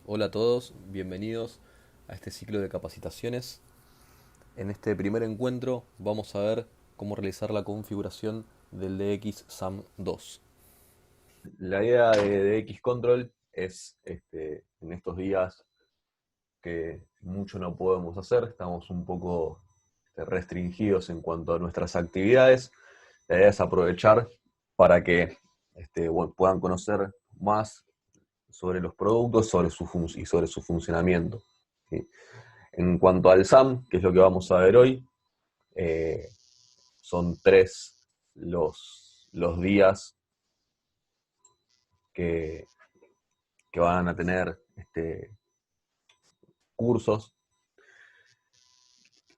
Hola a todos, bienvenidos a este ciclo de capacitaciones. En este primer encuentro vamos a ver cómo realizar la configuración del DX SAM2. La idea de DX Control es, en estos días que mucho no podemos hacer, estamos un poco restringidos en cuanto a nuestras actividades. La idea es aprovechar para que puedan conocer más sobre los productos y sobre su funcionamiento. ¿Sí? En cuanto al SAM, que es lo que vamos a ver hoy, eh, son tres los días que, que van a tener cursos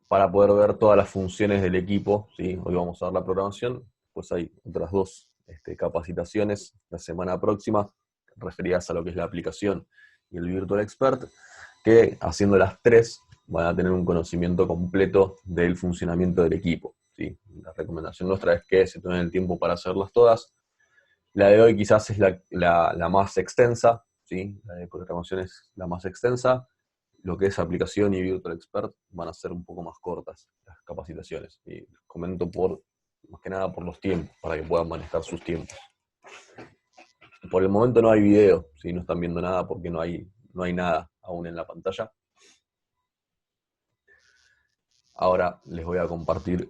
para poder ver todas las funciones del equipo. ¿Sí? Hoy vamos a ver la programación, pues hay otras dos capacitaciones la semana próxima referidas a lo que es la aplicación y el Virtual Expert, que haciendo las tres van a tener un conocimiento completo del funcionamiento del equipo. ¿Sí? La recomendación nuestra es que se tomen el tiempo para hacerlas todas. La de hoy quizás es la más extensa, ¿sí? La de programación es la más extensa. Lo que es aplicación y Virtual Expert van a ser un poco más cortas las capacitaciones. Y les comento más que nada por los tiempos, para que puedan manejar sus tiempos. Por el momento no hay video, ¿sí? No están viendo nada porque no hay nada aún en la pantalla. Ahora les voy a compartir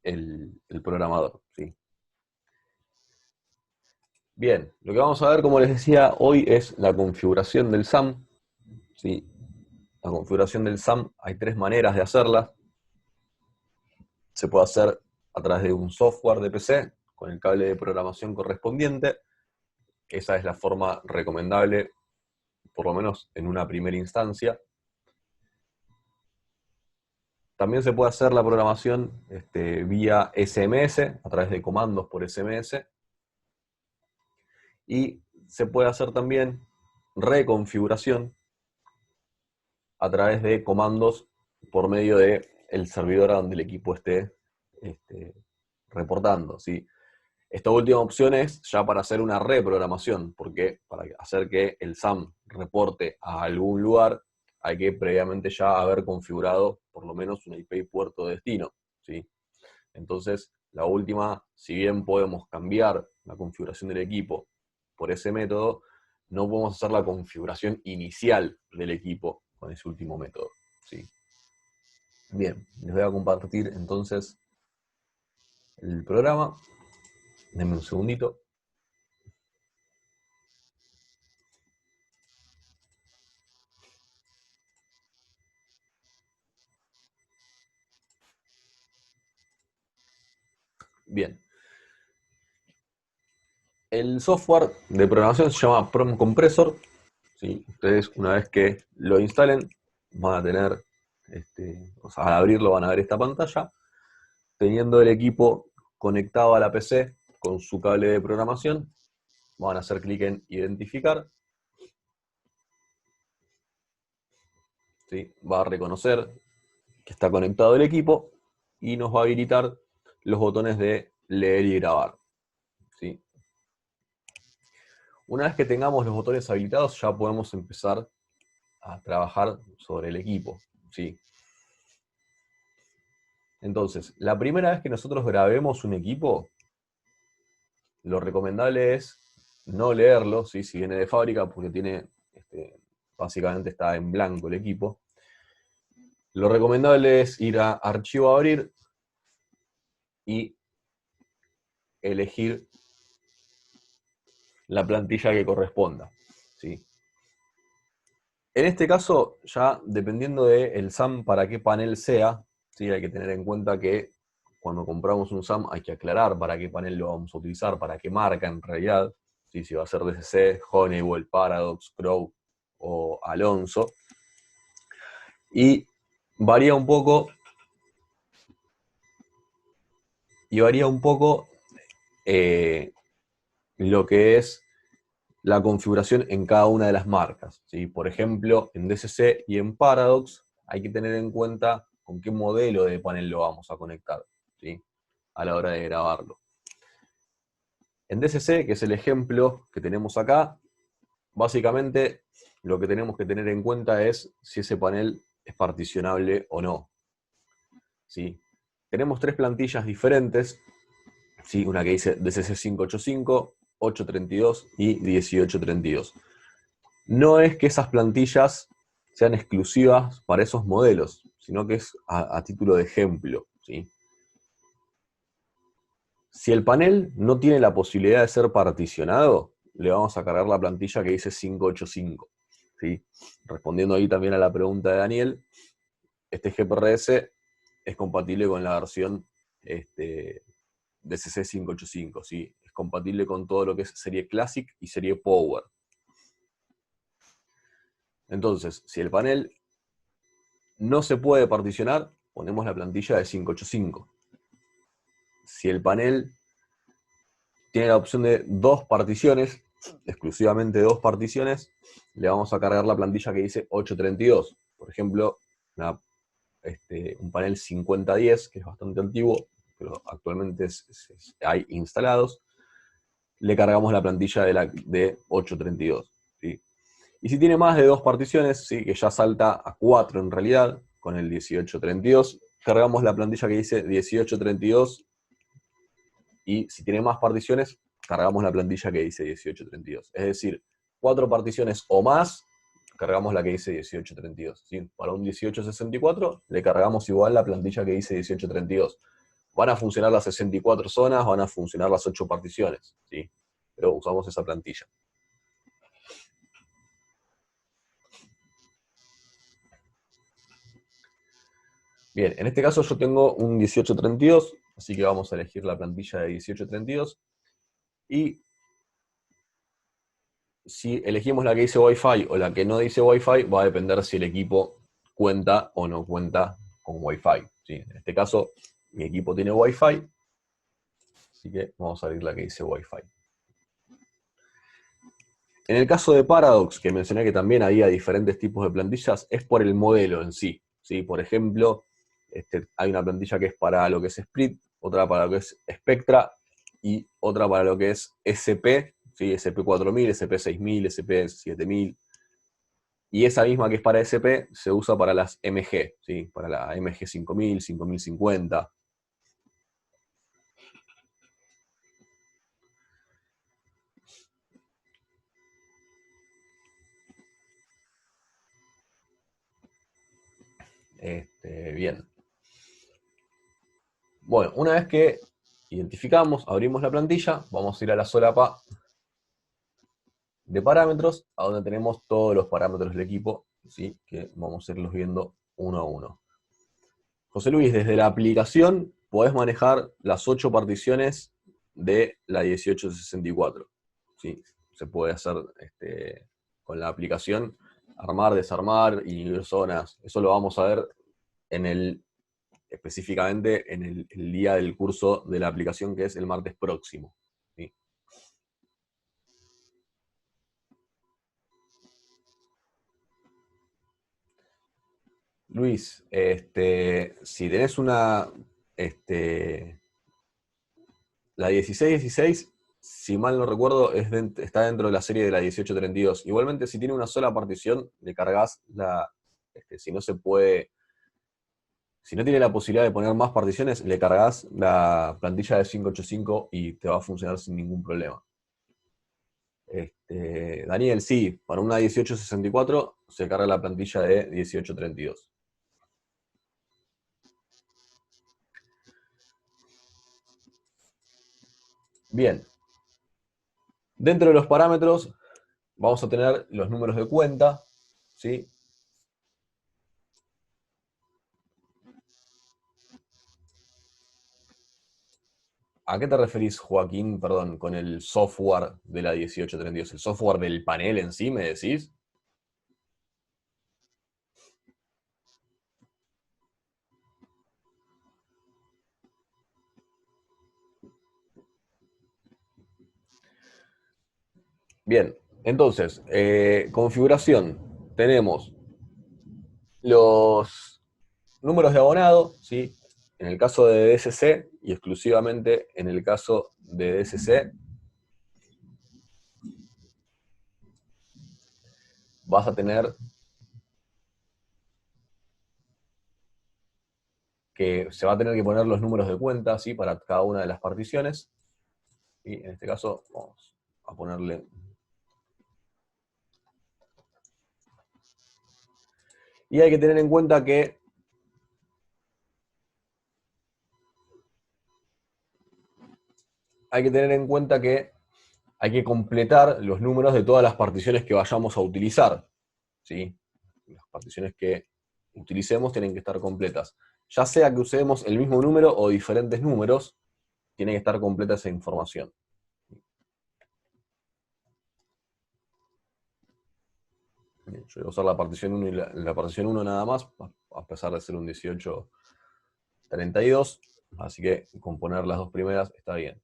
el programador, ¿sí? Bien, lo que vamos a ver, como les decía, hoy es la configuración del SAM, ¿sí? La configuración del SAM hay tres maneras de hacerla. Se puede hacer a través de un software de PC con el cable de programación correspondiente. Esa es la forma recomendable, por lo menos en una primera instancia. También se puede hacer la programación vía SMS, a través de comandos por SMS. Y se puede hacer también reconfiguración a través de comandos por medio del servidor a donde el equipo esté reportando, ¿sí? Esta última opción es ya para hacer una reprogramación, porque para hacer que el SAM reporte a algún lugar hay que previamente ya haber configurado por lo menos una IP y puerto de destino, ¿sí? Entonces, la última, si bien podemos cambiar la configuración del equipo por ese método, no podemos hacer la configuración inicial del equipo con ese último método, ¿sí? Bien, les voy a compartir entonces el programa. Denme un segundito. Bien, el software de programación se llama Prom Compressor, ¿sí? Ustedes una vez que lo instalen van a tener, o sea, al abrirlo van a ver esta pantalla, teniendo el equipo conectado a la PC con su cable de programación, van a hacer clic en identificar, ¿sí? Va a reconocer que está conectado el equipo y nos va a habilitar los botones de leer y grabar, ¿sí? Una vez que tengamos los botones habilitados ya podemos empezar a trabajar sobre el equipo, ¿sí? Entonces, la primera vez que nosotros grabemos un equipo, lo recomendable es no leerlo, ¿sí? Si viene de fábrica, porque básicamente está en blanco el equipo. Lo recomendable es ir a Archivo a abrir y elegir la plantilla que corresponda, ¿sí? En este caso, ya dependiendo del SAM para qué panel sea, ¿sí? Hay que tener en cuenta que cuando compramos un SAM hay que aclarar para qué panel lo vamos a utilizar, para qué marca en realidad, ¿sí? Si va a ser DCC, Honeywell, Paradox, Crow o Alonso. Y varía un poco, varía un poco eh, lo que es la configuración en cada una de las marcas, ¿sí? Por ejemplo, en DCC y en Paradox hay que tener en cuenta con qué modelo de panel lo vamos a conectar, ¿sí? A la hora de grabarlo. En DCC, que es el ejemplo que tenemos acá, básicamente lo que tenemos que tener en cuenta es si ese panel es particionable o no. ¿Sí? Tenemos tres plantillas diferentes, ¿sí? Una que dice DCC 585, 832 y 1832. No es que esas plantillas sean exclusivas para esos modelos, sino que es a título de ejemplo, ¿sí? Si el panel no tiene la posibilidad de ser particionado, le vamos a cargar la plantilla que dice 585, ¿sí? Respondiendo ahí también a la pregunta de Daniel, este GPRS es compatible con la versión DCC 585, ¿sí? Es compatible con todo lo que es serie Classic y serie Power. Entonces, si el panel no se puede particionar, ponemos la plantilla de 585. Si el panel tiene la opción de dos particiones, exclusivamente dos particiones, le vamos a cargar la plantilla que dice 832. Por ejemplo, un panel 5010, que es bastante antiguo, pero actualmente hay instalados, le cargamos la plantilla de 832. ¿Sí? Y si tiene más de dos particiones, ¿sí? Que ya salta a 4 en realidad, con el 1832, cargamos la plantilla que dice 1832, y si tiene más particiones, cargamos la plantilla que dice 1832. Es decir, 4 particiones o más, cargamos la que dice 1832. ¿Sí? Para un 1864 le cargamos igual la plantilla que dice 1832. Van a funcionar las 64 zonas, van a funcionar las 8 particiones, ¿sí? Pero usamos esa plantilla. Bien, en este caso yo tengo un 1832, así que vamos a elegir la plantilla de 1832. Y si elegimos la que dice Wi-Fi o la que no dice Wi-Fi, va a depender si el equipo cuenta o no cuenta con Wi-Fi, ¿sí? En este caso, mi equipo tiene Wi-Fi, así que vamos a abrir la que dice Wi-Fi. En el caso de Paradox, que mencioné que también había diferentes tipos de plantillas, es por el modelo en sí, ¿sí? Por ejemplo, hay una plantilla que es para lo que es Split, otra para lo que es Spectra y otra para lo que es SP, ¿sí? SP4000, SP6000, SP7000. Y esa misma que es para SP se usa para las MG, ¿sí? Para la MG 5000, 5050. Bien. Bueno, una vez que identificamos, abrimos la plantilla, vamos a ir a la solapa de parámetros, a donde tenemos todos los parámetros del equipo, ¿sí? Que vamos a irlos viendo uno a uno. José Luis, desde la aplicación podés manejar las 8 particiones de la 1864. ¿Sí? Se puede hacer con la aplicación, armar, desarmar, inhibir zonas. Eso lo vamos a ver específicamente en el día del curso de la aplicación, que es el martes próximo. ¿Sí? Luis, si tenés la 1616, si mal no recuerdo, está dentro de la serie de la 1832. Igualmente, si tiene una sola partición, le cargas si no se puede, si no tiene la posibilidad de poner más particiones, le cargas la plantilla de 585 y te va a funcionar sin ningún problema. Daniel, sí, para una 1864 se carga la plantilla de 1832. Bien, dentro de los parámetros vamos a tener los números de cuenta, ¿sí? ¿A qué te referís, Joaquín, perdón, con el software de la 1832? ¿El software del panel en sí, me decís? Bien, entonces, configuración. Tenemos los números de abonado, ¿sí? En el caso de DSC y exclusivamente en el caso de DSC, vas a tener que se va a tener que poner los números de cuenta, ¿sí? Para cada una de las particiones. Y en este caso vamos a ponerle... Y hay que tener en cuenta que hay que completar los números de todas las particiones que vayamos a utilizar, ¿sí? Las particiones que utilicemos tienen que estar completas. Ya sea que usemos el mismo número o diferentes números, tiene que estar completa esa información. Bien, yo voy a usar la partición 1 y la partición 1 nada más, a pesar de ser un 1832, así que con poner las dos primeras está bien.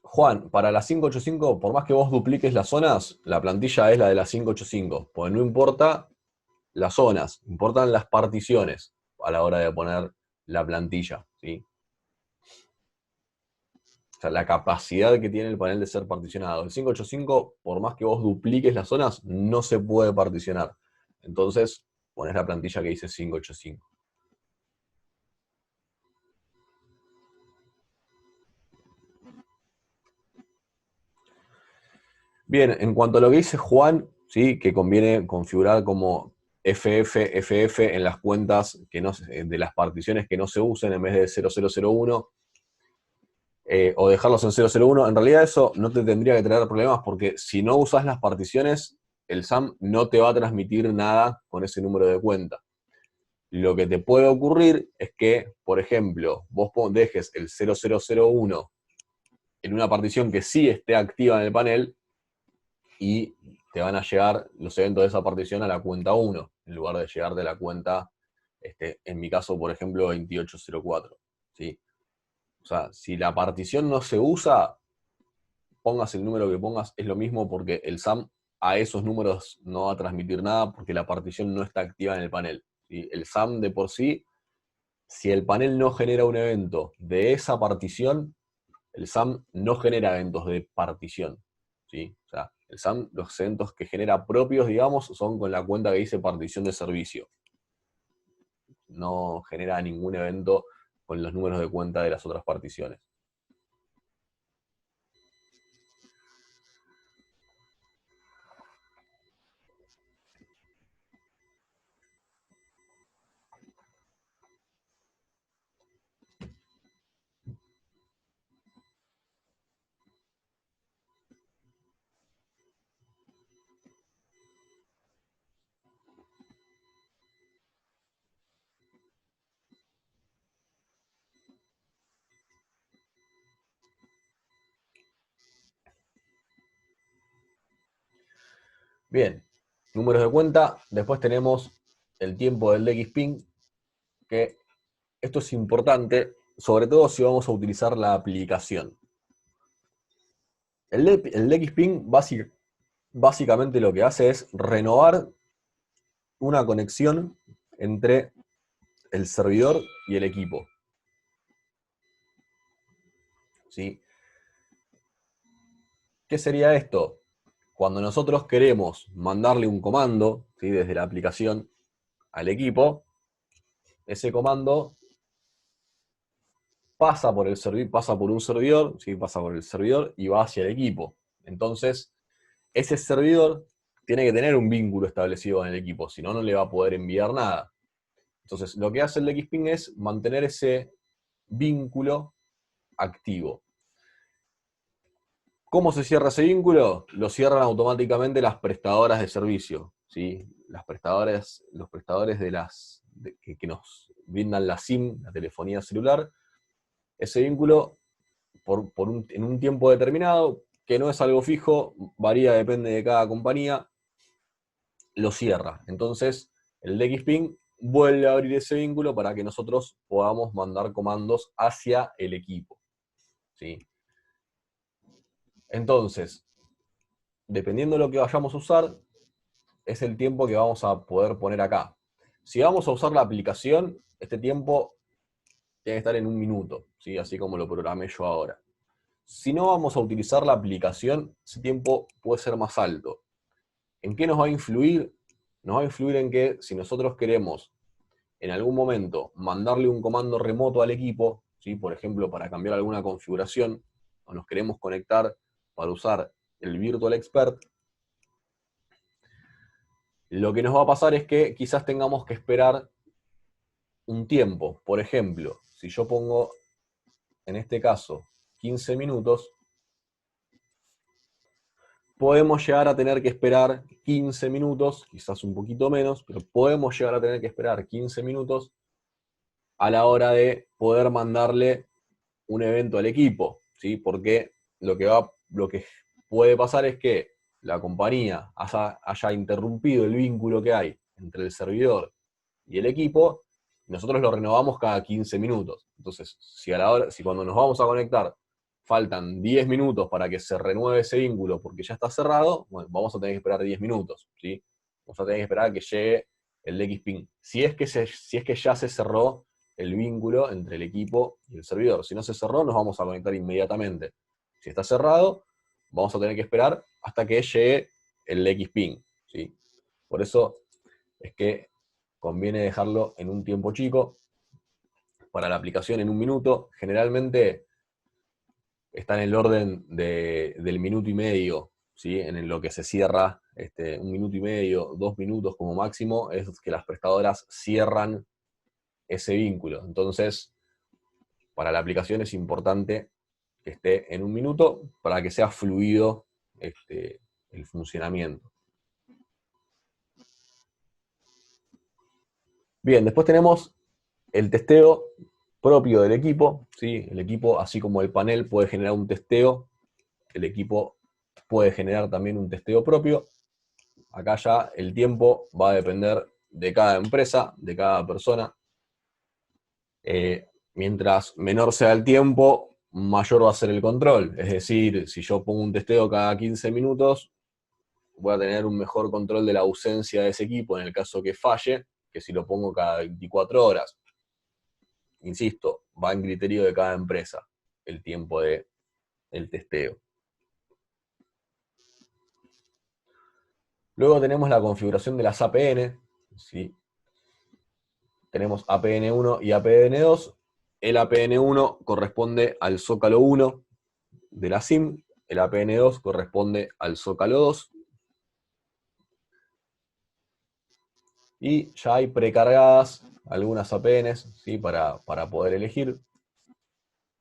Juan, para la 585, por más que vos dupliques las zonas, la plantilla es la de la 585, porque no importa las zonas, importan las particiones a la hora de poner la plantilla, ¿sí? O sea, la capacidad que tiene el panel de ser particionado. El 585, por más que vos dupliques las zonas, no se puede particionar. Entonces, pones la plantilla que dice 585. Bien, en cuanto a lo que dice Juan, ¿sí? Que conviene configurar como FF en las cuentas que no, de las particiones que no se usen en vez de 0001, o dejarlos en 001, en realidad eso no te tendría que traer problemas porque si no usas las particiones, el SAM no te va a transmitir nada con ese número de cuenta. Lo que te puede ocurrir es que, por ejemplo, vos dejes el 0001 en una partición que sí esté activa en el panel y te van a llegar los eventos de esa partición a la cuenta 1, en lugar de llegar de la cuenta, en mi caso, por ejemplo, 2804. ¿Sí? O sea, si la partición no se usa, pongas el número que pongas, es lo mismo porque el SAM a esos números no va a transmitir nada porque la partición no está activa en el panel. ¿Sí? El SAM de por sí, si el panel no genera un evento de esa partición, el SAM no genera eventos de partición. ¿Sí? O sea, el SAM, los eventos que genera propios, digamos, son con la cuenta que dice partición de servicio. No genera ningún evento con los números de cuenta de las otras particiones. Bien, números de cuenta. Después tenemos el tiempo del DXPing, que esto es importante, sobre todo si vamos a utilizar la aplicación. El DXPing básicamente lo que hace es renovar una conexión entre el servidor y el equipo. ¿Sí? ¿Qué sería esto? Cuando nosotros queremos mandarle un comando, ¿sí? Desde la aplicación al equipo, ese comando pasa por un servidor, ¿sí? Pasa por el servidor y va hacia el equipo. Entonces, ese servidor tiene que tener un vínculo establecido en el equipo, si no, no le va a poder enviar nada. Entonces, lo que hace el DXPing es mantener ese vínculo activo. ¿Cómo se cierra ese vínculo? Lo cierran automáticamente las prestadoras de servicio, ¿sí? Los prestadores que nos brindan la SIM, la telefonía celular. Ese vínculo, en un tiempo determinado, que no es algo fijo, varía, depende de cada compañía, lo cierra. Entonces, el DXPing vuelve a abrir ese vínculo para que nosotros podamos mandar comandos hacia el equipo, ¿sí? Entonces, dependiendo de lo que vayamos a usar, es el tiempo que vamos a poder poner acá. Si vamos a usar la aplicación, este tiempo tiene que estar en 1 minuto, ¿sí? Así como lo programé yo ahora. Si no vamos a utilizar la aplicación, ese tiempo puede ser más alto. ¿En qué nos va a influir? Nos va a influir en que si nosotros queremos en algún momento mandarle un comando remoto al equipo, ¿sí? Por ejemplo, para cambiar alguna configuración, o nos queremos conectar para usar el Virtual Expert, lo que nos va a pasar es que quizás tengamos que esperar un tiempo. Por ejemplo, si yo pongo, en este caso, 15 minutos, podemos llegar a tener que esperar 15 minutos, quizás un poquito menos, pero podemos llegar a tener que esperar 15 minutos a la hora de poder mandarle un evento al equipo, ¿sí? Porque lo que puede pasar es que la compañía haya interrumpido el vínculo que hay entre el servidor y el equipo, y nosotros lo renovamos cada 15 minutos. Entonces, si cuando nos vamos a conectar faltan 10 minutos para que se renueve ese vínculo porque ya está cerrado, bueno, vamos a tener que esperar 10 minutos, ¿sí? Vamos a tener que esperar a que llegue el XPing. Si es que ya se cerró el vínculo entre el equipo y el servidor. Si no se cerró, nos vamos a conectar inmediatamente. Si está cerrado, vamos a tener que esperar hasta que llegue el XPing, ¿sí? Por eso es que conviene dejarlo en un tiempo chico. Para la aplicación en un minuto, generalmente está en el orden del minuto y medio, ¿sí? En lo que se cierra, un minuto y medio, 2 minutos como máximo, es que las prestadoras cierran ese vínculo. Entonces, para la aplicación es importante que esté en un minuto para que sea fluido el funcionamiento. Bien, después tenemos el testeo propio del equipo, ¿sí? El equipo, así como el panel puede generar un testeo, el equipo puede generar también un testeo propio. Acá ya el tiempo va a depender de cada empresa, de cada persona. Mientras menor sea el tiempo, mayor va a ser el control. Es decir, si yo pongo un testeo cada 15 minutos, voy a tener un mejor control de la ausencia de ese equipo en el caso que falle, que si lo pongo cada 24 horas. Insisto, va en criterio de cada empresa el tiempo del testeo. Luego tenemos la configuración de las APN, ¿sí? Tenemos APN1 y APN2. El APN1 corresponde al zócalo 1 de la SIM, el APN2 corresponde al zócalo 2. Y ya hay precargadas algunas APNs, ¿sí? para poder elegir,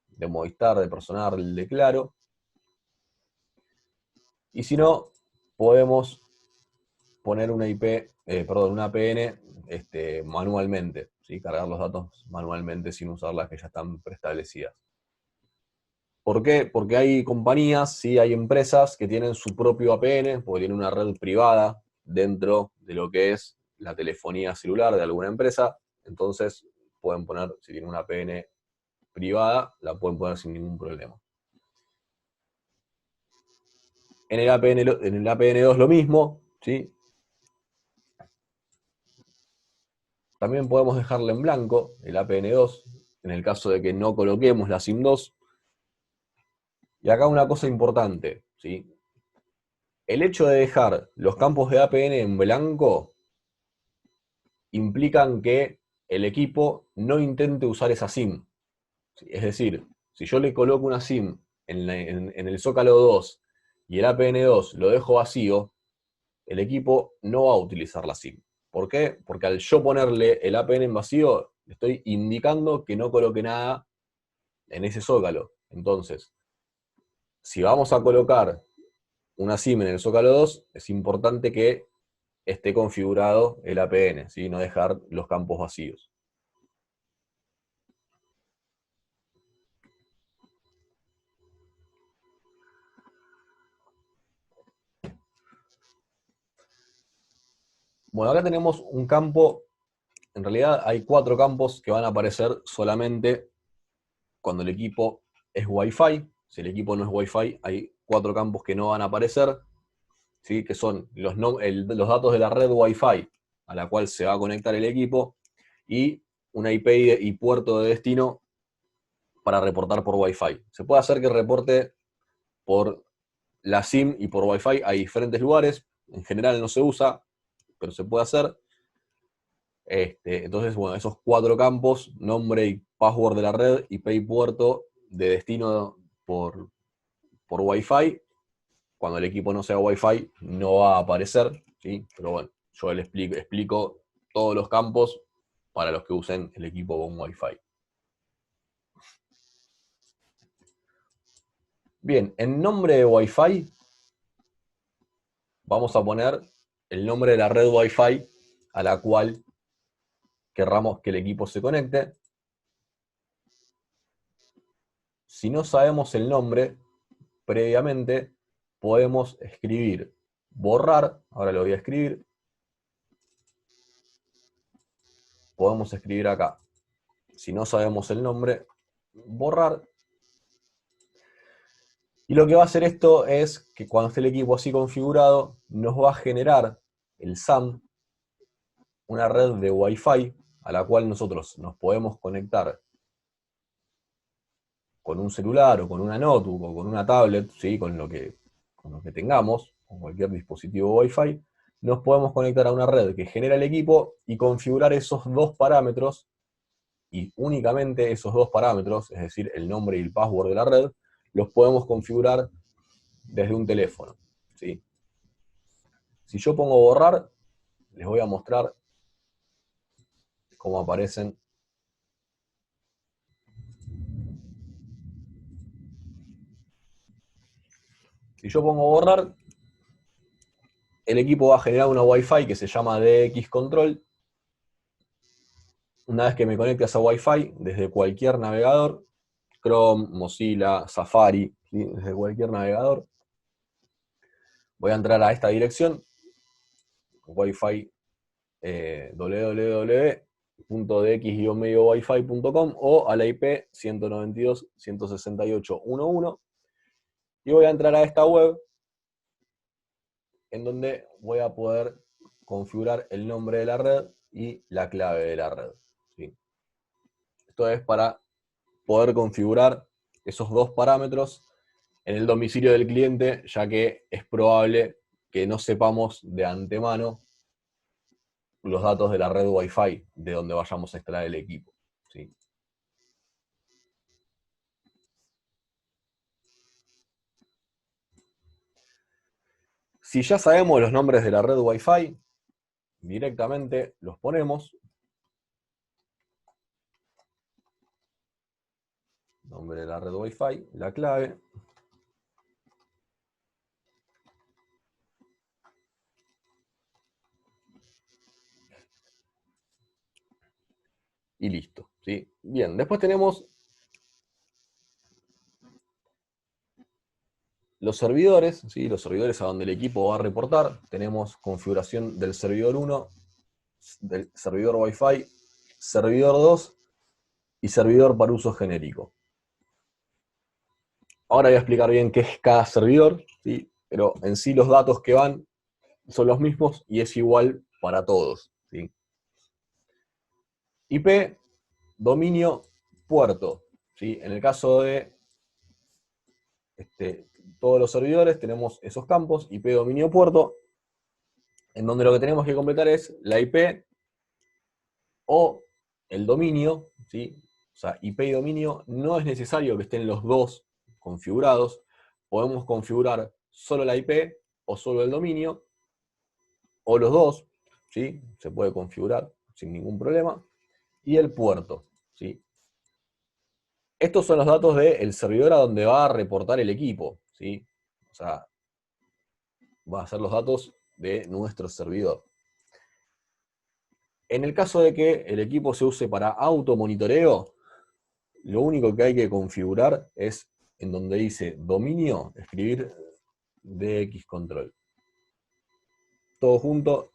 de Movistar, de Personal, de Claro. Y si no, podemos poner una una APN manualmente, ¿sí? Cargar los datos manualmente sin usar las que ya están preestablecidas. ¿Por qué? Porque hay compañías, ¿sí? Hay empresas que tienen su propio APN, porque tienen una red privada dentro de lo que es la telefonía celular de alguna empresa. Entonces pueden poner, si tienen una APN privada, la pueden poner sin ningún problema. En el APN2 lo mismo, ¿sí? También podemos dejarle en blanco el APN2, en el caso de que no coloquemos la SIM2. Y acá una cosa importante, ¿sí? El hecho de dejar los campos de APN en blanco implican que el equipo no intente usar esa SIM. Es decir, si yo le coloco una SIM en el zócalo 2 y el APN2 lo dejo vacío, el equipo no va a utilizar la SIM. ¿Por qué? Porque al yo ponerle el APN en vacío, le estoy indicando que no coloque nada en ese zócalo. Entonces, si vamos a colocar una SIM en el zócalo 2, es importante que esté configurado el APN, ¿sí? No dejar los campos vacíos. Bueno, acá tenemos un campo, en realidad hay 4 campos que van a aparecer solamente cuando el equipo es Wi-Fi. Si el equipo no es Wi-Fi, hay 4 campos que no van a aparecer, ¿sí? Que son los datos de la red Wi-Fi a la cual se va a conectar el equipo y una IP y puerto de destino para reportar por Wi-Fi. Se puede hacer que reporte por la SIM y por Wi-Fi hay diferentes lugares. En general no se usa, pero se puede hacer. Entonces, bueno, esos 4 campos, nombre y password de la red, IP y puerto de destino por Wi-Fi. Cuando el equipo no sea Wi-Fi, no va a aparecer, ¿sí? Pero bueno, yo le explico todos los campos para los que usen el equipo con Wi-Fi. Bien, en nombre de Wi-Fi vamos a poner el nombre de la red Wi-Fi a la cual querramos que el equipo se conecte. Si no sabemos el nombre, previamente podemos escribir borrar, ahora lo voy a escribir, podemos escribir acá, si no sabemos el nombre, borrar. Y lo que va a hacer esto es que cuando esté el equipo así configurado, nos va a generar el SAM, una red de Wi-Fi a la cual nosotros nos podemos conectar con un celular o con una notebook o con una tablet, ¿sí? con lo que tengamos, con cualquier dispositivo Wi-Fi, nos podemos conectar a una red que genera el equipo y configurar esos 2 parámetros, y únicamente esos 2 parámetros, es decir, el nombre y el password de la red, los podemos configurar desde un teléfono, ¿sí? Si yo pongo borrar, les voy a mostrar cómo aparecen. Si yo pongo borrar, el equipo va a generar una Wi-Fi que se llama DX Control. Una vez que me conecte a esa Wi-Fi, desde cualquier navegador, Chrome, Mozilla, Safari, ¿sí? Desde cualquier navegador, voy a entrar a esta dirección, Wi-Fi www.dx-wifi.com o a la IP 192.168.1.1, y voy a entrar a esta web en donde voy a poder configurar el nombre de la red y la clave de la red, ¿sí? Esto es para poder configurar esos 2 parámetros en el domicilio del cliente, ya que es probable que no sepamos de antemano los datos de la red Wi-Fi de donde vayamos a extraer el equipo, ¿sí? Si ya sabemos los nombres de la red Wi-Fi, directamente los ponemos. Nombre de la red Wi-Fi, la clave. Y listo, ¿sí? Bien, después tenemos los servidores, ¿sí? Los servidores a donde el equipo va a reportar. Tenemos configuración del servidor 1, del servidor Wi-Fi, servidor 2 y servidor para uso genérico. Ahora voy a explicar bien qué es cada servidor, ¿sí? Pero en sí los datos que van son los mismos y es igual para todos, ¿sí? IP, dominio, puerto, ¿sí? En el caso de todos los servidores tenemos esos campos, IP, dominio, puerto, en donde lo que tenemos que completar es la IP o el dominio, ¿sí? O sea, IP y dominio no es necesario que estén los dos configurados. Podemos configurar solo la IP o solo el dominio, o los dos, ¿sí? Se puede configurar sin ningún problema. Y el puerto, ¿sí? Estos son los datos del servidor a donde va a reportar el equipo, ¿sí? O sea, va a ser los datos de nuestro servidor. En el caso de que el equipo se use para automonitoreo, lo único que hay que configurar es en donde dice dominio, escribir DX control. Todo junto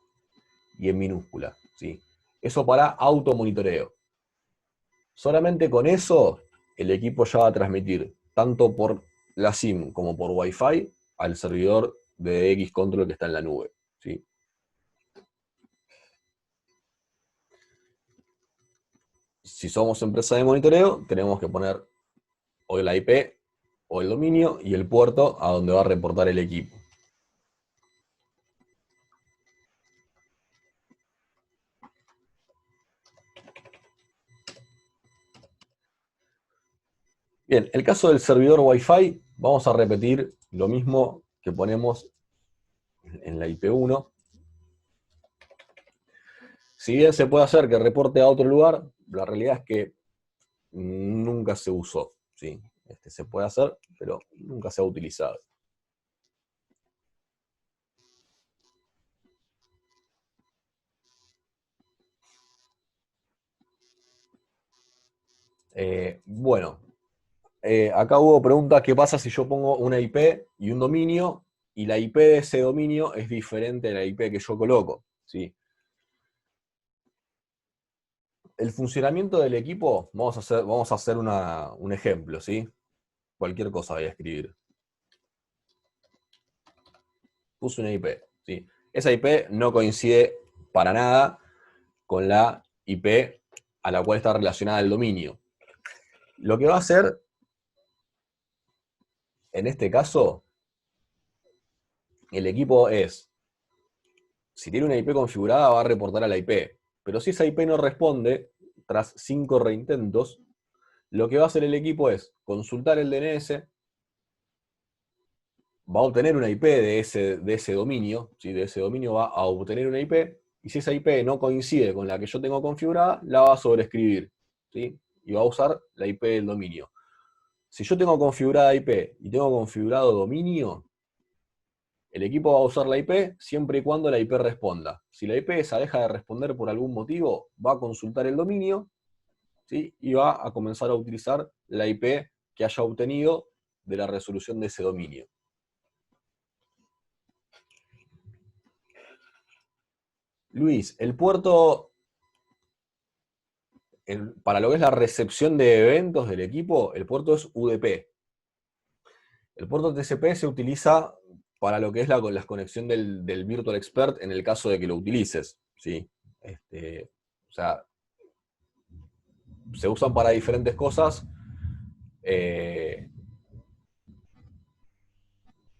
y en minúscula, ¿sí? Eso para automonitoreo. Solamente con eso el equipo ya va a transmitir tanto por la SIM como por Wi-Fi al servidor de DX control que está en la nube, ¿sí? Si somos empresa de monitoreo, tenemos que poner o la IP o el dominio y el puerto a donde va a reportar el equipo. Bien, el caso del servidor Wi-Fi, vamos a repetir lo mismo que ponemos en la IP1. Si bien se puede hacer que reporte a otro lugar, la realidad es que nunca se usó, ¿sí? Se puede hacer, pero nunca se ha utilizado. Bueno, acá hubo preguntas, ¿qué pasa si yo pongo una IP y un dominio y la IP de ese dominio es diferente a la IP que yo coloco? ¿Sí? El funcionamiento del equipo, vamos a hacer un ejemplo, ¿sí? Cualquier cosa voy a escribir. Puse una IP, ¿sí? Esa IP no coincide para nada con la IP a la cual está relacionada el dominio. Lo que va a hacer, en este caso, el equipo es, si tiene una IP configurada, va a reportar a la IP. Pero si esa IP no responde, tras 5 reintentos, lo que va a hacer el equipo es consultar el DNS, va a obtener una IP de ese dominio, ¿sí? De ese dominio va a obtener una IP, y si esa IP no coincide con la que yo tengo configurada, la va a sobreescribir, ¿sí? Y va a usar la IP del dominio. Si yo tengo configurada IP y tengo configurado dominio, el equipo va a usar la IP siempre y cuando la IP responda. Si la IP esa deja de responder por algún motivo, va a consultar el dominio, ¿sí? Y va a comenzar a utilizar la IP que haya obtenido de la resolución de ese dominio. Luis, el puerto, para lo que es la recepción de eventos del equipo, el puerto es UDP. El puerto TCP se utiliza para lo que es la conexión del Virtual Expert en el caso de que lo utilices, ¿sí? O sea, se usan para diferentes cosas,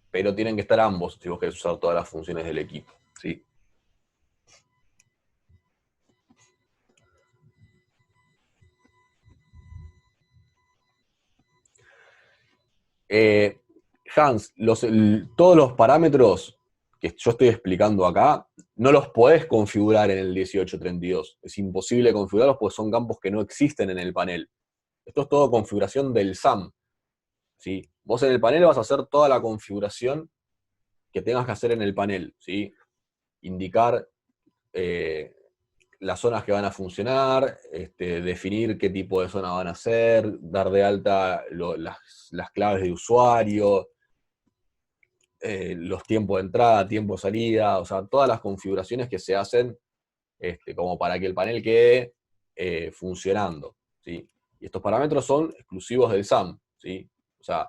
pero tienen que estar ambos si vos querés usar todas las funciones del equipo, ¿sí? Hans, todos los parámetros que yo estoy explicando acá, no los podés configurar en el 1832. Es imposible configurarlos porque son campos que no existen en el panel. Esto es todo configuración del SAM, ¿sí? Vos en el panel vas a hacer toda la configuración que tengas que hacer en el panel, ¿sí? Indicar las zonas que van a funcionar, definir qué tipo de zona van a ser, dar de alta las claves de usuario, los tiempos de entrada, tiempo de salida, o sea, todas las configuraciones que se hacen como para que el panel quede funcionando, ¿sí? Y estos parámetros son exclusivos del SAM, ¿sí? O sea,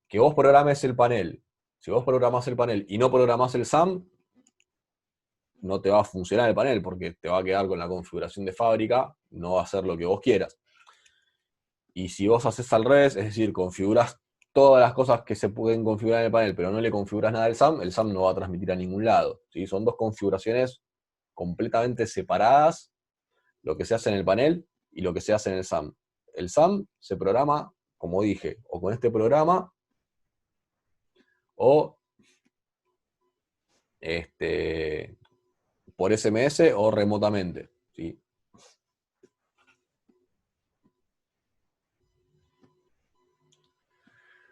que vos programes el panel, si vos programás el panel y no programás el SAM, no te va a funcionar el panel porque te va a quedar con la configuración de fábrica, no va a ser lo que vos quieras. Y si vos haces al revés, es decir, configurás todas las cosas que se pueden configurar en el panel, pero no le configuras nada al SAM, el SAM no va a transmitir a ningún lado, ¿sí? Son dos configuraciones completamente separadas, lo que se hace en el panel y lo que se hace en el SAM. El SAM se programa, como dije, o con este programa, o por SMS o remotamente, ¿sí?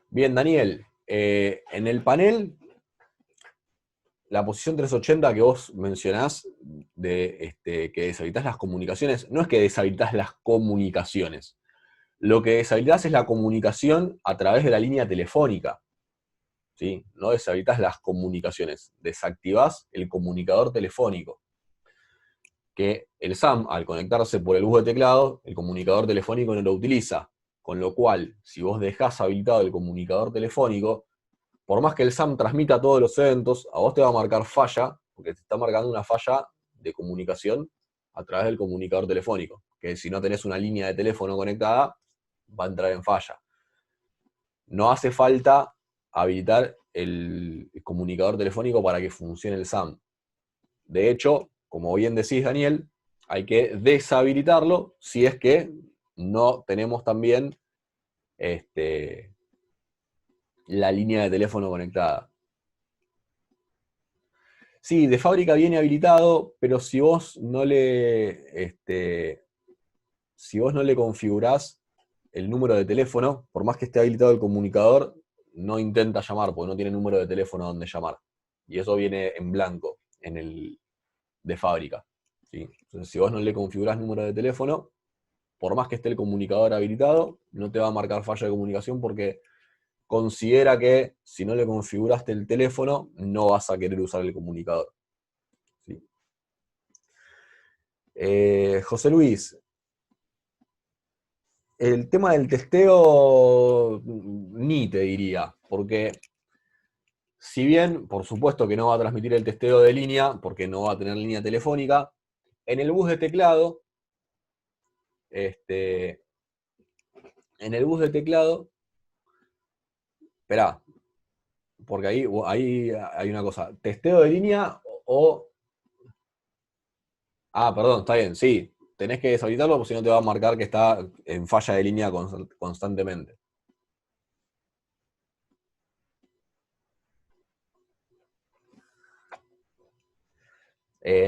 Bien, Daniel, en el panel, la posición 380 que vos mencionás, que deshabilitás las comunicaciones, no es que deshabilitás las comunicaciones. Lo que deshabilitás es la comunicación a través de la línea telefónica, ¿sí? No deshabilitás las comunicaciones, desactivás el comunicador telefónico. Que el SAM, al conectarse por el bus de teclado, el comunicador telefónico no lo utiliza. Con lo cual, si vos dejás habilitado el comunicador telefónico, por más que el SAM transmita todos los eventos, a vos te va a marcar falla, porque te está marcando una falla de comunicación a través del comunicador telefónico, que si no tenés una línea de teléfono conectada, va a entrar en falla. no hace falta habilitar el comunicador telefónico para que funcione el SAM. De hecho, como bien decís, Daniel, hay que deshabilitarlo si es que no tenemos también la línea de teléfono conectada. Sí, de fábrica viene habilitado, pero si vos no le configurás el número de teléfono, por más que esté habilitado el comunicador, no intenta llamar, porque no tiene número de teléfono donde llamar. Y eso viene en blanco, en el de fábrica. ¿Sí? Entonces, si vos no le configurás número de teléfono, por más que esté el comunicador habilitado, no te va a marcar falla de comunicación porque considera que si no le configuraste el teléfono, no vas a querer usar el comunicador. ¿Sí? José Luis, el tema del testeo, ni te diría, porque si bien, por supuesto que no va a transmitir el testeo de línea, porque no va a tener línea telefónica, en el bus de teclado, esperá, porque ahí hay una cosa, testeo de línea o... Ah, perdón, está bien, sí, tenés que deshabilitarlo porque si no te va a marcar que está en falla de línea constantemente.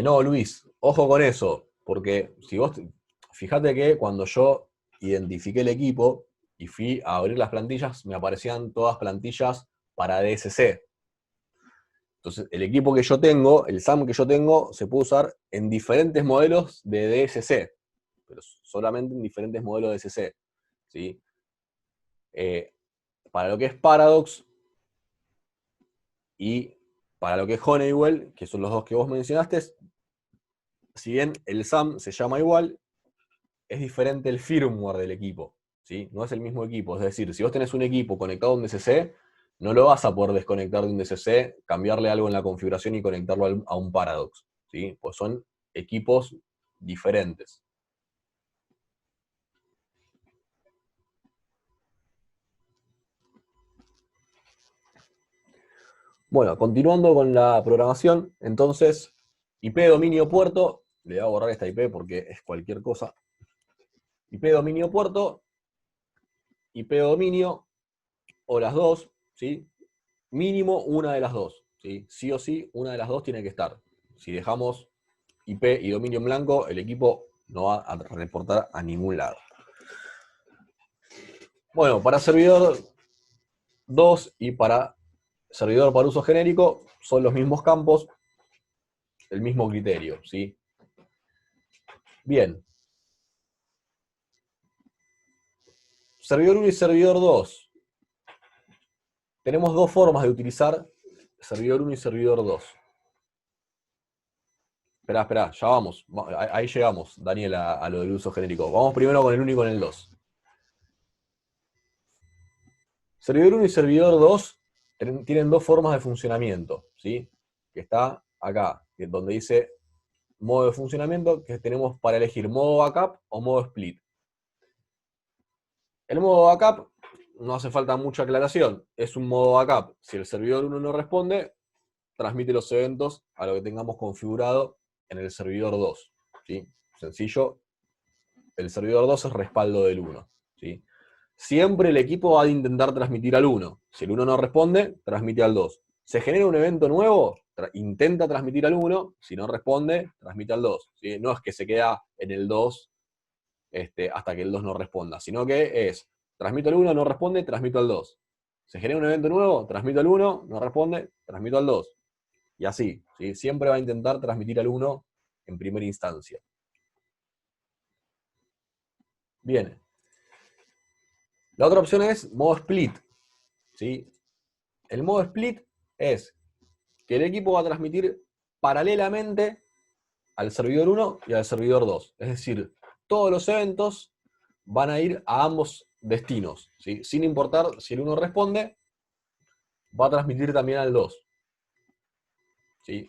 No, Luis, ojo con eso, porque si vos, fíjate que cuando yo identifiqué el equipo y fui a abrir las plantillas, me aparecían todas plantillas para DSC. Entonces, el equipo que yo tengo, el SAM que yo tengo, se puede usar en diferentes modelos de DSC, pero solamente en diferentes modelos de DSC. ¿Sí? Para lo que es Paradox y para lo que es Honeywell, que son los dos que vos mencionaste, si bien el SAM se llama igual, es diferente el firmware del equipo, ¿sí? No es el mismo equipo. Es decir, si vos tenés un equipo conectado a un DCC, no lo vas a poder desconectar de un DCC, cambiarle algo en la configuración y conectarlo a un Paradox, ¿sí? Pues son equipos diferentes. Bueno, continuando con la programación, entonces, IP dominio puerto, le voy a borrar esta IP porque es cualquier cosa. IP dominio puerto, IP dominio, o las dos, ¿sí? Mínimo una de las dos, ¿sí? Sí o sí, una de las dos tiene que estar. Si dejamos IP y dominio en blanco, el equipo no va a reportar a ningún lado. Bueno, para servidor 2 y para servidor para uso genérico, son los mismos campos, el mismo criterio, ¿sí? Bien. Servidor 1 y servidor 2. Tenemos dos formas de utilizar servidor 1 y servidor 2. Esperá, ya vamos. Ahí llegamos, Daniel, a lo del uso genérico. Vamos primero con el 1 y con el 2. Servidor 1 y servidor 2 tienen dos formas de funcionamiento, ¿sí? Que está acá, donde dice modo de funcionamiento, que tenemos para elegir modo backup o modo split. El modo backup, no hace falta mucha aclaración, es un modo backup. Si el servidor 1 no responde, transmite los eventos a lo que tengamos configurado en el servidor 2. ¿Sí? Sencillo, el servidor 2 es respaldo del 1. ¿Sí? Siempre el equipo va a intentar transmitir al 1. Si el 1 no responde, transmite al 2. Se genera un evento nuevo, intenta transmitir al 1. Si no responde, transmite al 2. ¿Sí? No es que se queda en el 2 hasta que el 2 no responda, sino que es, transmito al 1, no responde, transmito al 2. Se genera un evento nuevo, transmito al 1, no responde, transmito al 2. Y así, ¿sí? Siempre va a intentar transmitir al 1 en primera instancia. Bien. La otra opción es modo split. ¿Sí? El modo split es que el equipo va a transmitir paralelamente al servidor 1 y al servidor 2. Es decir, todos los eventos van a ir a ambos destinos. ¿Sí? Sin importar si el 1 responde, va a transmitir también al 2. ¿Sí?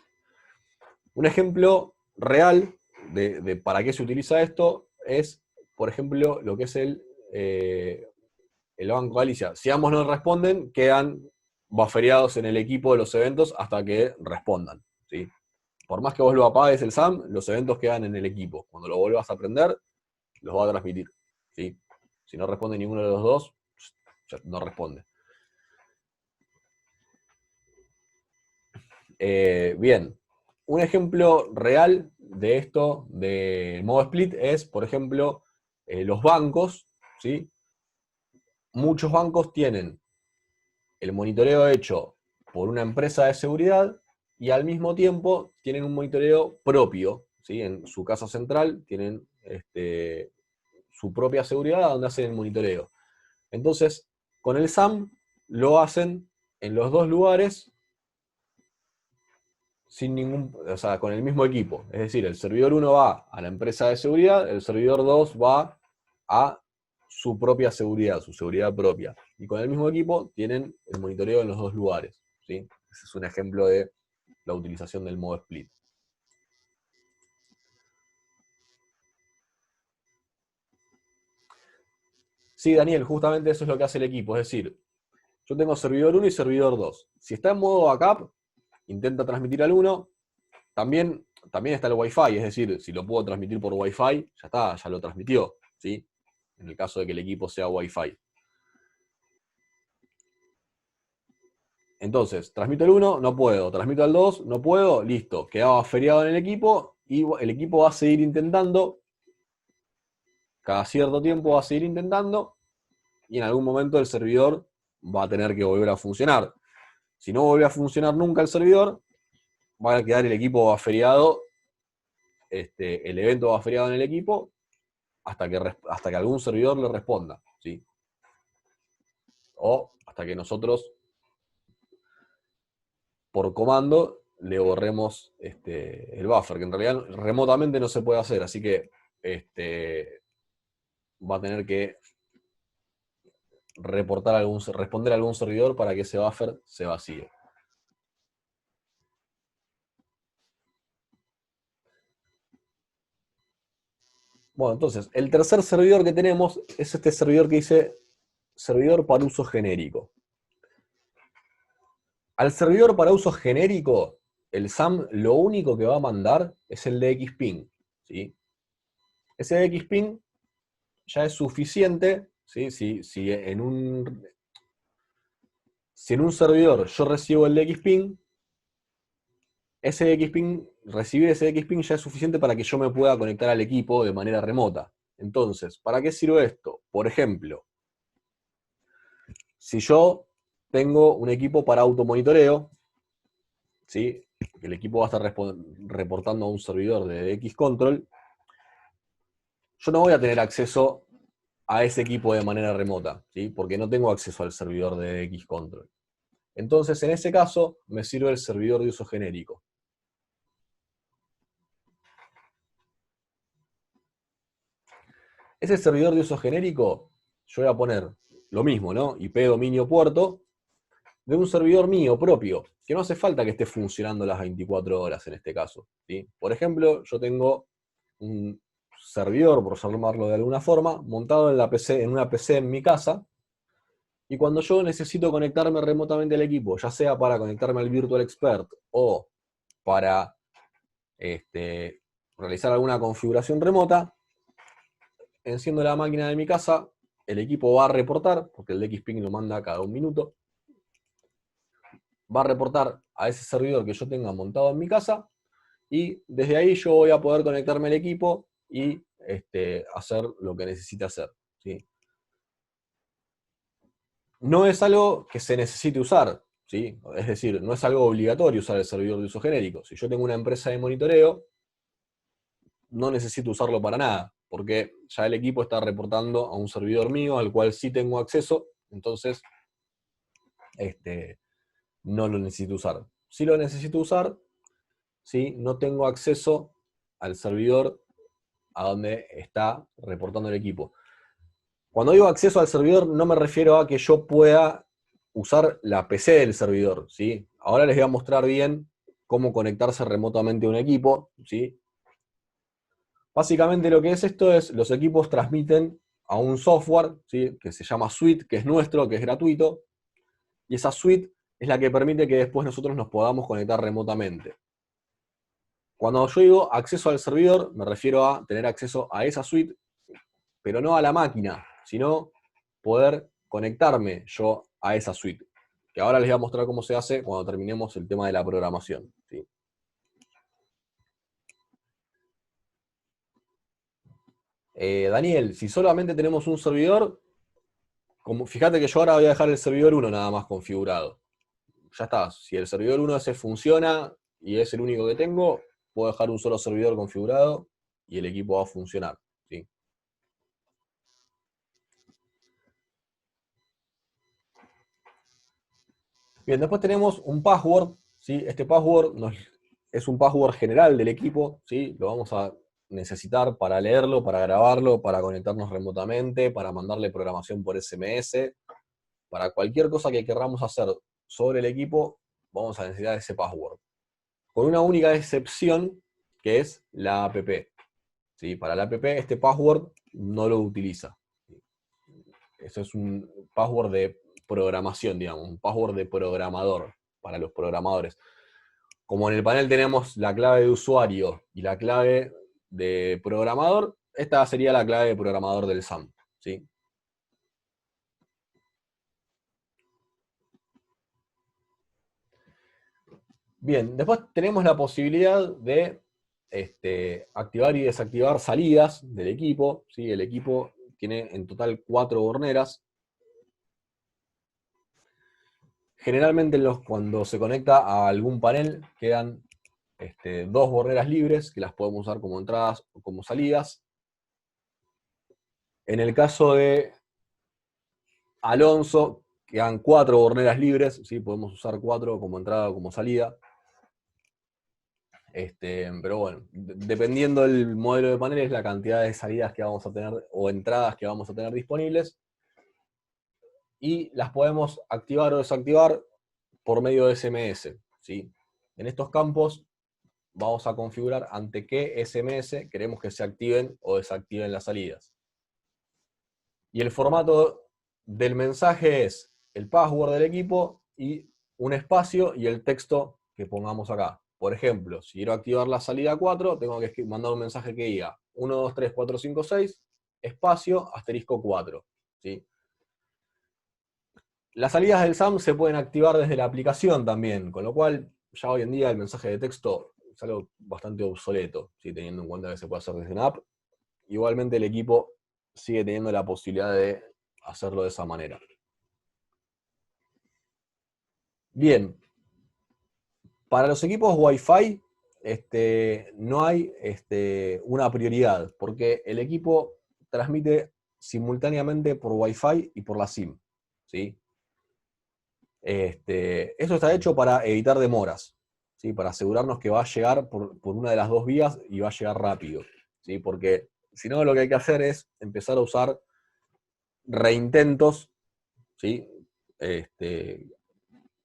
Un ejemplo real de para qué se utiliza esto es, por ejemplo, lo que es el Banco Galicia. Si ambos no responden, quedan buffereados en el equipo de los eventos hasta que respondan, ¿sí? Por más que vos lo apagues el SAM, los eventos quedan en el equipo. Cuando lo vuelvas a aprender, los va a transmitir, ¿sí? Si no responde ninguno de los dos, ya no responde. Bien, un ejemplo real de esto, del modo split, es, por ejemplo, los bancos, ¿sí? Muchos bancos tienen el monitoreo hecho por una empresa de seguridad y al mismo tiempo tienen un monitoreo propio, ¿sí? En su casa central tienen su propia seguridad donde hacen el monitoreo. Entonces, con el SAM lo hacen en los dos lugares sin ningún, o sea, con el mismo equipo. Es decir, el servidor 1 va a la empresa de seguridad, el servidor 2 va a su propia seguridad, su seguridad propia. Y con el mismo equipo tienen el monitoreo en los dos lugares, ¿sí? Ese es un ejemplo de la utilización del modo split. Sí, Daniel, justamente eso es lo que hace el equipo. Es decir, yo tengo servidor 1 y servidor 2. Si está en modo backup, intenta transmitir al 1. También está el Wi-Fi, es decir, si lo puedo transmitir por Wi-Fi, ya está, ya lo transmitió, ¿sí? En el caso de que el equipo sea Wi-Fi. Entonces, transmito al 1, no puedo. Transmito al 2, no puedo. Listo, quedaba feriado en el equipo y el equipo va a seguir intentando. Cada cierto tiempo va a seguir intentando y en algún momento el servidor va a tener que volver a funcionar. Si no vuelve a funcionar nunca el servidor, va a quedar el equipo feriado, el evento va feriado en el equipo hasta que algún servidor le responda, ¿sí? O hasta que nosotros, por comando, le borremos el buffer, que en realidad remotamente no se puede hacer, así que va a tener que responder a algún servidor para que ese buffer se vacíe. Bueno, entonces, el tercer servidor que tenemos es este servidor que dice servidor para uso genérico. Al servidor para uso genérico, el SAM lo único que va a mandar es el de Xping, ¿sí? Ese de Xping ya es suficiente, ¿sí? Si en un servidor yo recibo el de Xping, recibir ese de Xping ya es suficiente para que yo me pueda conectar al equipo de manera remota. Entonces, ¿para qué sirve esto? Por ejemplo, si yo tengo un equipo para automonitoreo, ¿sí? El equipo va a estar reportando a un servidor de Xcontrol, yo no voy a tener acceso a ese equipo de manera remota, ¿sí? Porque no tengo acceso al servidor de Xcontrol. Entonces, en ese caso, me sirve el servidor de uso genérico. Ese servidor de uso genérico, yo voy a poner lo mismo, ¿no? IP, dominio, puerto, de un servidor mío propio, que no hace falta que esté funcionando las 24 horas en este caso, ¿sí? Por ejemplo, yo tengo un servidor, por llamarlo de alguna forma, montado en una PC en mi casa, y cuando yo necesito conectarme remotamente al equipo, ya sea para conectarme al Virtual Expert o para realizar alguna configuración remota, enciendo la máquina de mi casa, el equipo va a reportar, porque el Xping lo manda cada un minuto, va a reportar a ese servidor que yo tenga montado en mi casa, y desde ahí yo voy a poder conectarme al equipo y hacer lo que necesite hacer, ¿sí? No es algo que se necesite usar, ¿sí? Es decir, no es algo obligatorio usar el servidor de uso genérico. Si yo tengo una empresa de monitoreo, no necesito usarlo para nada, porque ya el equipo está reportando a un servidor mío al cual sí tengo acceso, entonces no lo necesito usar. Si lo necesito usar, ¿sí? No tengo acceso al servidor a donde está reportando el equipo. Cuando digo acceso al servidor, no me refiero a que yo pueda usar la PC del servidor, ¿sí? Ahora les voy a mostrar bien cómo conectarse remotamente a un equipo, ¿sí? Básicamente lo que es esto es, los equipos transmiten a un software, ¿sí? Que se llama Suite, que es nuestro, que es gratuito, y esa suite es la que permite que después nosotros nos podamos conectar remotamente. Cuando yo digo acceso al servidor, me refiero a tener acceso a esa suite, pero no a la máquina, sino poder conectarme yo a esa suite. Que ahora les voy a mostrar cómo se hace cuando terminemos el tema de la programación, ¿sí? Daniel, si solamente tenemos un servidor, fíjate que yo ahora voy a dejar el servidor 1 nada más configurado. Ya está, si el servidor 1 ese funciona y es el único que tengo, puedo dejar un solo servidor configurado y el equipo va a funcionar, ¿sí? Bien, después tenemos un password, ¿sí? Este password es un password general del equipo, ¿sí? Lo vamos a necesitar para leerlo, para grabarlo, para conectarnos remotamente, para mandarle programación por SMS, para cualquier cosa que queramos hacer sobre el equipo, vamos a necesitar ese password. Con una única excepción, que es la app. ¿Sí? Para la app este password no lo utiliza. Eso es un password de programación, digamos, un password de programador para los programadores. Como en el panel tenemos la clave de usuario y la clave de programador, esta sería la clave de programador del SAM, ¿sí? Bien, después tenemos la posibilidad de activar y desactivar salidas del equipo, ¿sí? El equipo tiene en total 4 borneras. Generalmente cuando se conecta a algún panel quedan 2 borneras libres que las podemos usar como entradas o como salidas. En el caso de Alonso quedan 4 borneras libres, ¿sí? Podemos usar 4 como entrada o como salida. Pero bueno, dependiendo del modelo de panel es la cantidad de salidas que vamos a tener o entradas que vamos a tener disponibles. Y las podemos activar o desactivar por medio de SMS, ¿sí? En estos campos vamos a configurar ante qué SMS queremos que se activen o desactiven las salidas. Y el formato del mensaje es el password del equipo y un espacio y el texto que pongamos acá. Por ejemplo, si quiero activar la salida 4, tengo que mandar un mensaje que diga 1, 2, 3, 4, 5, 6, espacio, asterisco 4. ¿Sí? Las salidas del SAM se pueden activar desde la aplicación también, con lo cual ya hoy en día el mensaje de texto es algo bastante obsoleto, ¿sí? Teniendo en cuenta que se puede hacer desde una app. Igualmente el equipo sigue teniendo la posibilidad de hacerlo de esa manera. Bien, para los equipos Wi-Fi no hay una prioridad, porque el equipo transmite simultáneamente por Wi-Fi y por la SIM, ¿sí? Eso está hecho para evitar demoras, ¿sí? Para asegurarnos que va a llegar por una de las dos vías y va a llegar rápido, ¿sí? Porque si no, lo que hay que hacer es empezar a usar reintentos, ¿sí?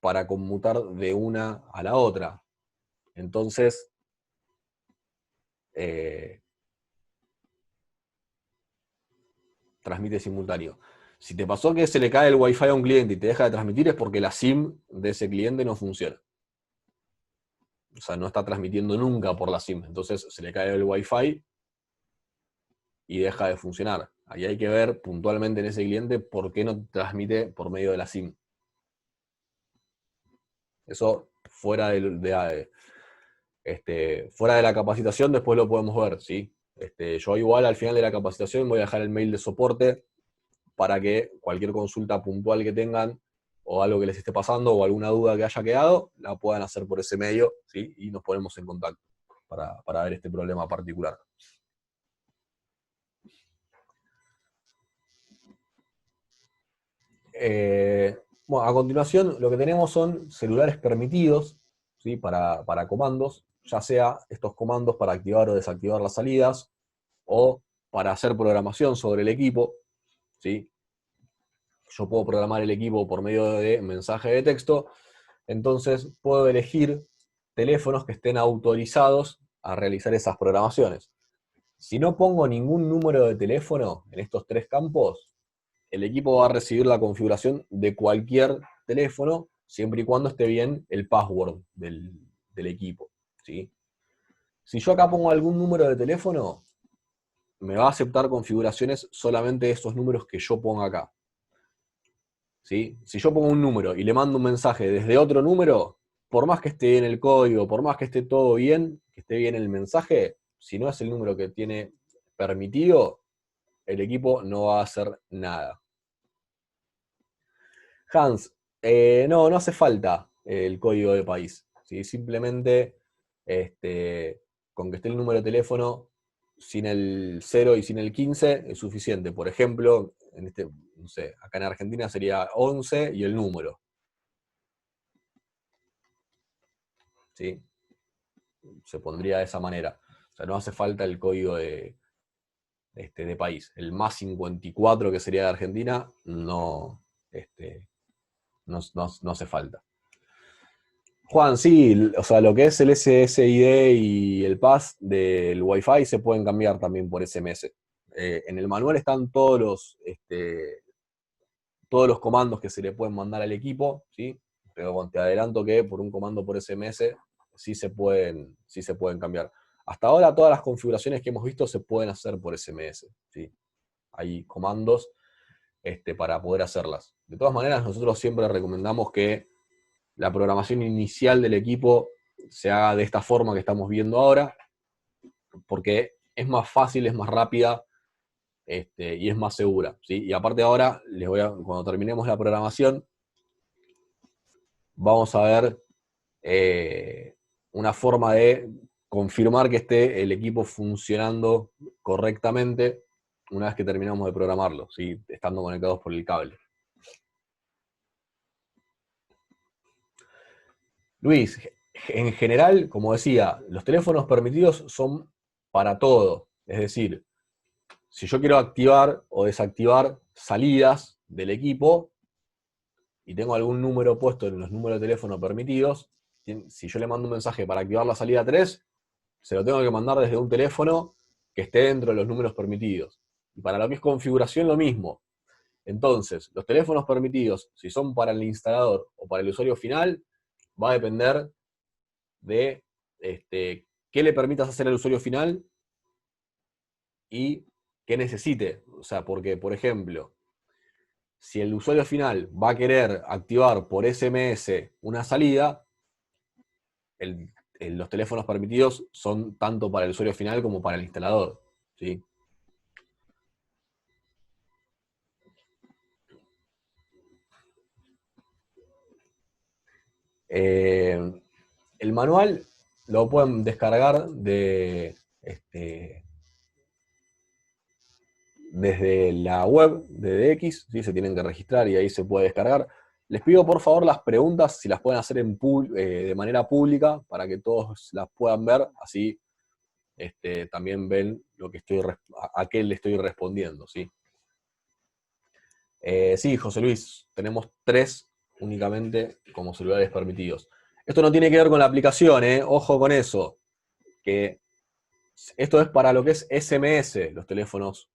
Para conmutar de una a la otra. Entonces, transmite simultáneo. Si te pasó que se le cae el Wi-Fi a un cliente y te deja de transmitir, es porque la SIM de ese cliente no funciona. O sea, no está transmitiendo nunca por la SIM. Entonces se le cae el Wi-Fi y deja de funcionar. Ahí hay que ver puntualmente en ese cliente por qué no transmite por medio de la SIM. Eso fuera fuera de la capacitación después lo podemos ver, ¿sí? Yo igual al final de la capacitación voy a dejar el mail de soporte para que cualquier consulta puntual que tengan o algo que les esté pasando o alguna duda que haya quedado, la puedan hacer por ese medio, ¿sí? Y nos ponemos en contacto para ver este problema particular. Bueno, a continuación lo que tenemos son celulares permitidos, ¿sí? Para comandos, ya sea estos comandos para activar o desactivar las salidas, o para hacer programación sobre el equipo, ¿sí? Yo puedo programar el equipo por medio de mensaje de texto, entonces puedo elegir teléfonos que estén autorizados a realizar esas programaciones. Si no pongo ningún número de teléfono en estos tres campos, el equipo va a recibir la configuración de cualquier teléfono, siempre y cuando esté bien el password del equipo, ¿sí? Si yo acá pongo algún número de teléfono, me va a aceptar configuraciones solamente de esos números que yo ponga acá, ¿sí? Si yo pongo un número y le mando un mensaje desde otro número, por más que esté bien el código, por más que esté todo bien, que esté bien el mensaje, si no es el número que tiene permitido, el equipo no va a hacer nada. Hans, no hace falta el código de país, ¿sí? Simplemente con que esté el número de teléfono sin el 0 y sin el 15 es suficiente. Por ejemplo, no sé, acá en Argentina sería 11 y el número, ¿sí? Se pondría de esa manera. O sea, no hace falta el código de país. El más 54 que sería de Argentina, no hace falta. Juan, sí, o sea, lo que es el SSID y el pass del Wi-Fi se pueden cambiar también por SMS. En el manual están todos los comandos que se le pueden mandar al equipo, ¿sí? Pero bueno, te adelanto que por un comando por SMS sí se pueden cambiar. Hasta ahora todas las configuraciones que hemos visto se pueden hacer por SMS, ¿sí? Hay comandos para poder hacerlas. De todas maneras, nosotros siempre recomendamos que la programación inicial del equipo se haga de esta forma que estamos viendo ahora, porque es más fácil, es más rápida y es más segura, ¿sí? Y aparte ahora, cuando terminemos la programación, vamos a ver una forma de confirmar que esté el equipo funcionando correctamente una vez que terminamos de programarlo, ¿sí? Estando conectados por el cable. Luis, en general, como decía, los teléfonos permitidos son para todo. Es decir, si yo quiero activar o desactivar salidas del equipo y tengo algún número puesto en los números de teléfono permitidos, si yo le mando un mensaje para activar la salida 3, se lo tengo que mandar desde un teléfono que esté dentro de los números permitidos. Y para lo que es configuración, lo mismo. Entonces, los teléfonos permitidos, si son para el instalador o para el usuario final, va a depender de qué le permitas hacer al usuario final y qué necesite. O sea, porque, por ejemplo, si el usuario final va a querer activar por SMS una salida, los teléfonos permitidos son tanto para el usuario final como para el instalador, ¿sí? El manual lo pueden descargar desde la web de DX, ¿sí? Se tienen que registrar y ahí se puede descargar. Les pido por favor las preguntas, si las pueden hacer de manera pública, para que todos las puedan ver, así también ven lo que a qué le estoy respondiendo, ¿sí? Sí, José Luis, tenemos 3 únicamente como celulares permitidos. Esto no tiene que ver con la aplicación, ojo con eso, que esto es para lo que es SMS, los teléfonos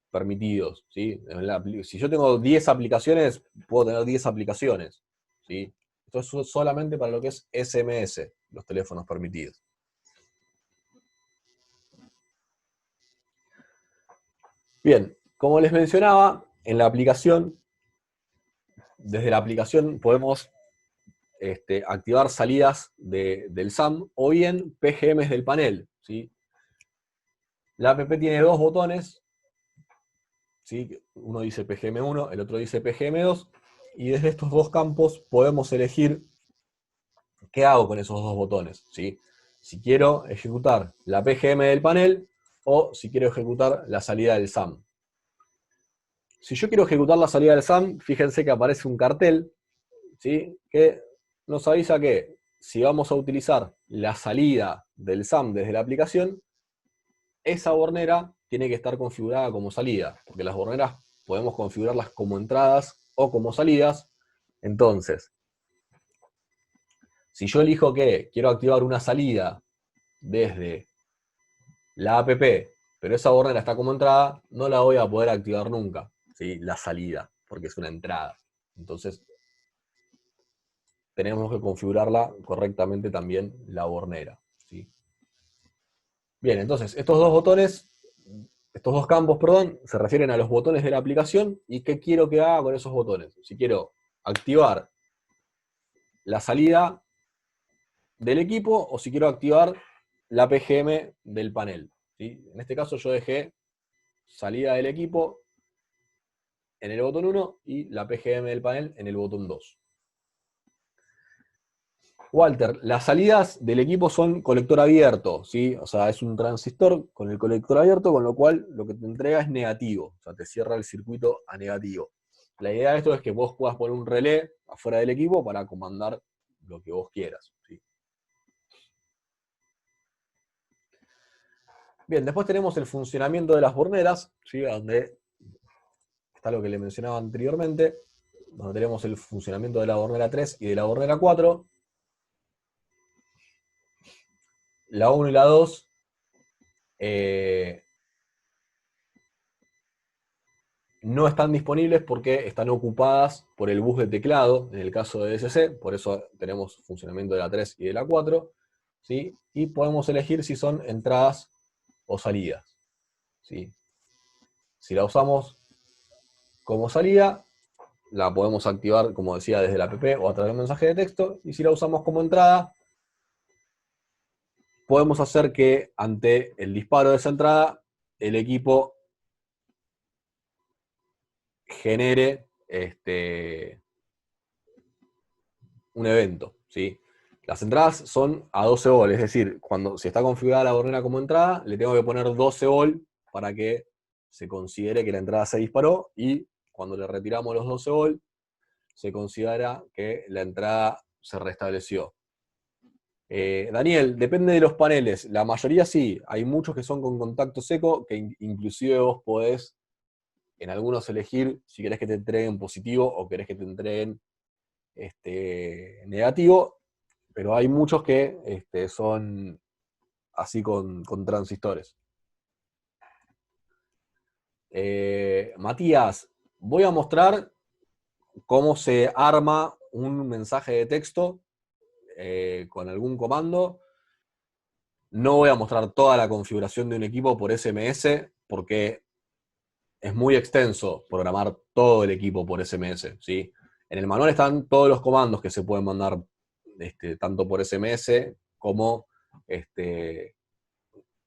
permitidos, ¿sí? Si yo tengo 10 aplicaciones, puedo tener 10 aplicaciones, ¿sí? Esto es solamente para lo que es SMS, los teléfonos permitidos. Bien, como les mencionaba, en la aplicación, desde la aplicación podemos activar salidas del SAM o bien PGMs del panel, ¿sí? La app tiene 2 botones, ¿sí? Uno dice PGM1, el otro dice PGM2, y desde estos 2 campos podemos elegir qué hago con esos 2 botones, ¿sí? Si quiero ejecutar la PGM del panel o si quiero ejecutar la salida del SAM. Si yo quiero ejecutar la salida del SAM, fíjense que aparece un cartel, ¿sí? Que nos avisa que si vamos a utilizar la salida del SAM desde la aplicación, esa bornera tiene que estar configurada como salida, porque las borneras podemos configurarlas como entradas o como salidas. Entonces, si yo elijo que quiero activar una salida desde la app, pero esa bornera está como entrada, no la voy a poder activar nunca, ¿sí? La salida, porque es una entrada. Entonces, tenemos que configurarla correctamente también la bornera, ¿sí? Bien, entonces, estos dos botones, estos dos campos, perdón, se refieren a los botones de la aplicación y qué quiero que haga con esos botones. Si quiero activar la salida del equipo o si quiero activar la PGM del panel, ¿sí? En este caso yo dejé salida del equipo en el botón 1 y la PGM del panel en el botón 2. Walter, las salidas del equipo son colector abierto, ¿sí? O sea, es un transistor con el colector abierto, con lo cual lo que te entrega es negativo, o sea, te cierra el circuito a negativo. La idea de esto es que vos puedas poner un relé afuera del equipo para comandar lo que vos quieras, ¿sí? Bien, después tenemos el funcionamiento de las borneras, ¿sí? Donde está lo que le mencionaba anteriormente, donde tenemos el funcionamiento de la bornera 3 y de la bornera 4. La 1 y la 2 no están disponibles porque están ocupadas por el bus de teclado, en el caso de DSC, por eso tenemos funcionamiento de la 3 y de la 4, ¿sí? Y podemos elegir si son entradas o salidas, ¿sí? Si la usamos como salida, la podemos activar, como decía, desde la app o a través de un mensaje de texto, y si la usamos como entrada, podemos hacer que ante el disparo de esa entrada, el equipo genere un evento, ¿sí? Las entradas son a 12 volt, es decir, si está configurada la bornera como entrada, le tengo que poner 12 volt para que se considere que la entrada se disparó, y cuando le retiramos los 12 volt, se considera que la entrada se restableció. Daniel, depende de los paneles. La mayoría sí, hay muchos que son con contacto seco, que inclusive vos podés en algunos elegir si querés que te entreguen positivo o querés que te entreguen negativo, pero hay muchos que son así con transistores. Matías, voy a mostrar cómo se arma un mensaje de texto con algún comando. No voy a mostrar toda la configuración de un equipo por SMS porque es muy extenso programar todo el equipo por SMS, ¿sí? En el manual están todos los comandos que se pueden mandar tanto por SMS como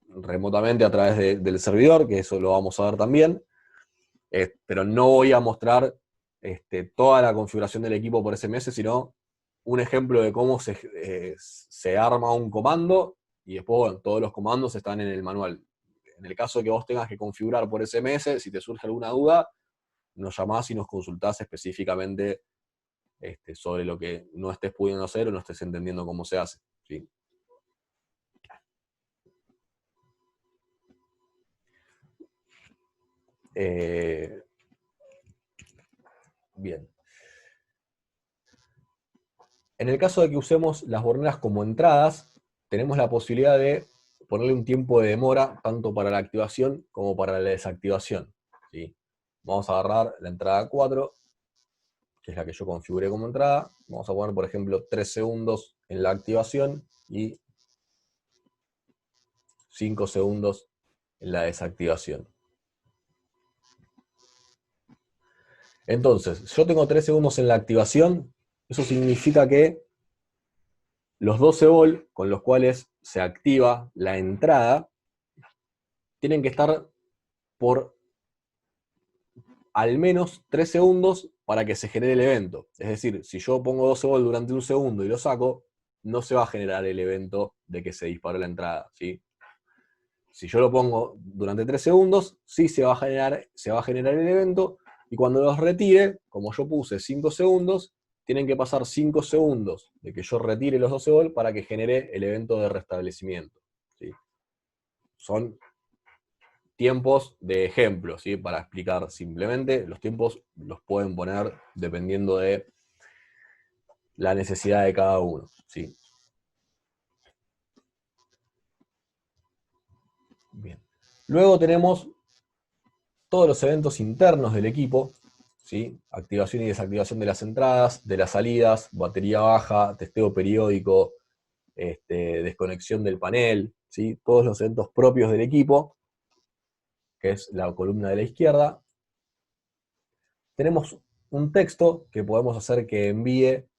remotamente a través del servidor, que eso lo vamos a ver también. Pero no voy a mostrar toda la configuración del equipo por SMS, sino un ejemplo de cómo se arma un comando, y después, bueno, todos los comandos están en el manual. En el caso de que vos tengas que configurar por SMS, si te surge alguna duda, nos llamás y nos consultás específicamente sobre lo que no estés pudiendo hacer o no estés entendiendo cómo se hace, ¿sí? Bien. En el caso de que usemos las borneras como entradas, tenemos la posibilidad de ponerle un tiempo de demora tanto para la activación como para la desactivación, ¿sí? Vamos a agarrar la entrada 4, que es la que yo configuré como entrada. Vamos a poner, por ejemplo, 3 segundos en la activación y 5 segundos en la desactivación. Entonces, yo tengo 3 segundos en la activación, eso significa que los 12 volt con los cuales se activa la entrada tienen que estar por al menos 3 segundos para que se genere el evento. Es decir, si yo pongo 12 volt durante un segundo y lo saco, no se va a generar el evento de que se disparó la entrada, ¿sí? Si yo lo pongo durante 3 segundos, sí se va a generar el evento, y cuando los retire, como yo puse 5 segundos, tienen que pasar 5 segundos de que yo retire los 12 volt para que genere el evento de restablecimiento, ¿sí? Son tiempos de ejemplo, ¿sí? Para explicar simplemente. Los tiempos los pueden poner dependiendo de la necesidad de cada uno, ¿sí? Bien. Luego tenemos todos los eventos internos del equipo, ¿sí? Activación y desactivación de las entradas, de las salidas, batería baja, testeo periódico, desconexión del panel, ¿sí? Todos los eventos propios del equipo, que es la columna de la izquierda. Tenemos un texto que podemos hacer que envíe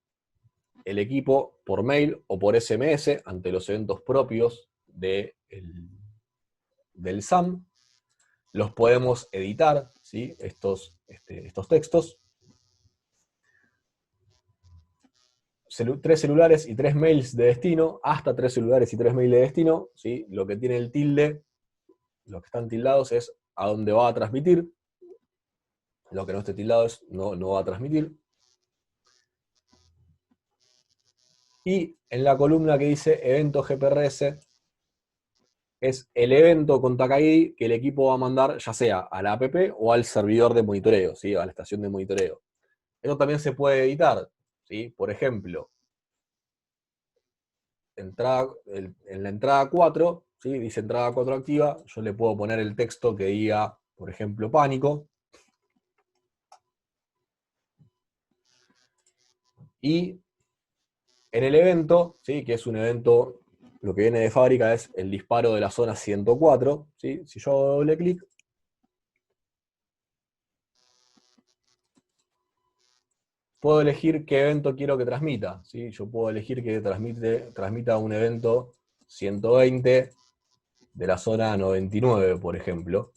el equipo por mail o por SMS ante los eventos propios del SAM. Los podemos editar, ¿sí? estos textos. 3 celulares y 3 mails de destino, hasta 3 celulares y 3 mails de destino, ¿sí? Lo que tiene el tilde, los que están tildados es a dónde va a transmitir, lo que no esté tildado es no va a transmitir. Y en la columna que dice evento GPRS, es el evento con tag ID que el equipo va a mandar ya sea a la app o al servidor de monitoreo, ¿sí? A la estación de monitoreo. Esto también se puede editar, ¿sí? Por ejemplo, en la entrada 4, ¿sí? Dice entrada 4 activa, yo le puedo poner el texto que diga, por ejemplo, pánico. Y en el evento, ¿sí? Que es un evento, lo que viene de fábrica es el disparo de la zona 104, ¿sí? Si yo hago doble clic, puedo elegir qué evento quiero que transmita, ¿sí? Yo puedo elegir que transmita un evento 120 de la zona 99, por ejemplo.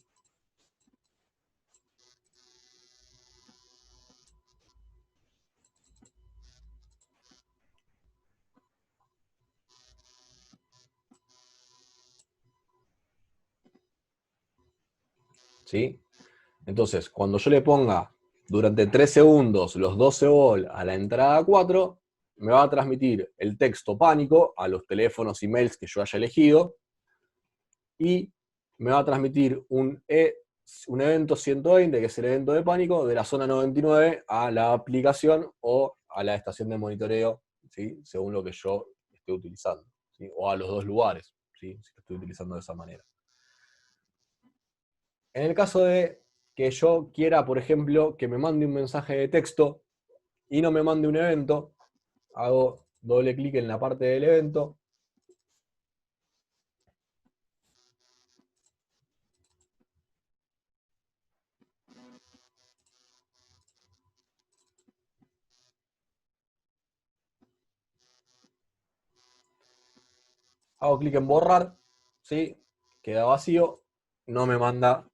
¿Sí? Entonces, cuando yo le ponga durante 3 segundos los 12 volt a la entrada 4, me va a transmitir el texto pánico a los teléfonos y mails que yo haya elegido, y me va a transmitir un evento 120, que es el evento de pánico, de la zona 99 a la aplicación o a la estación de monitoreo, ¿sí? Según lo que yo esté utilizando, ¿sí? O a los dos lugares, ¿sí? Si lo estoy utilizando de esa manera. En el caso de que yo quiera, por ejemplo, que me mande un mensaje de texto y no me mande un evento, hago doble clic en la parte del evento, hago clic en borrar, ¿sí? Queda vacío, no me manda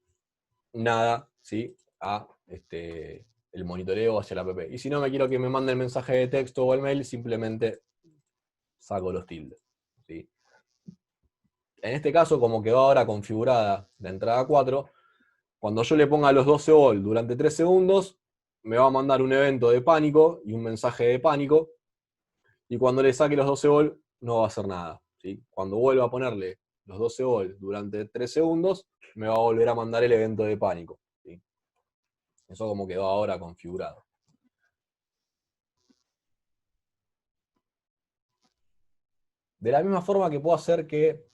nada, ¿sí? A el monitoreo hacia la app. Y si no me quiero que me mande el mensaje de texto o el mail, simplemente saco los tildes, ¿sí? En este caso, como quedó ahora configurada la entrada 4, cuando yo le ponga los 12 volt durante 3 segundos, me va a mandar un evento de pánico y un mensaje de pánico, y cuando le saque los 12 volt no va a hacer nada, ¿sí? Cuando vuelva a ponerle los 12 volt durante 3 segundos, me va a volver a mandar el evento de pánico, ¿sí? Eso como quedó ahora configurado. De la misma forma que puedo hacer que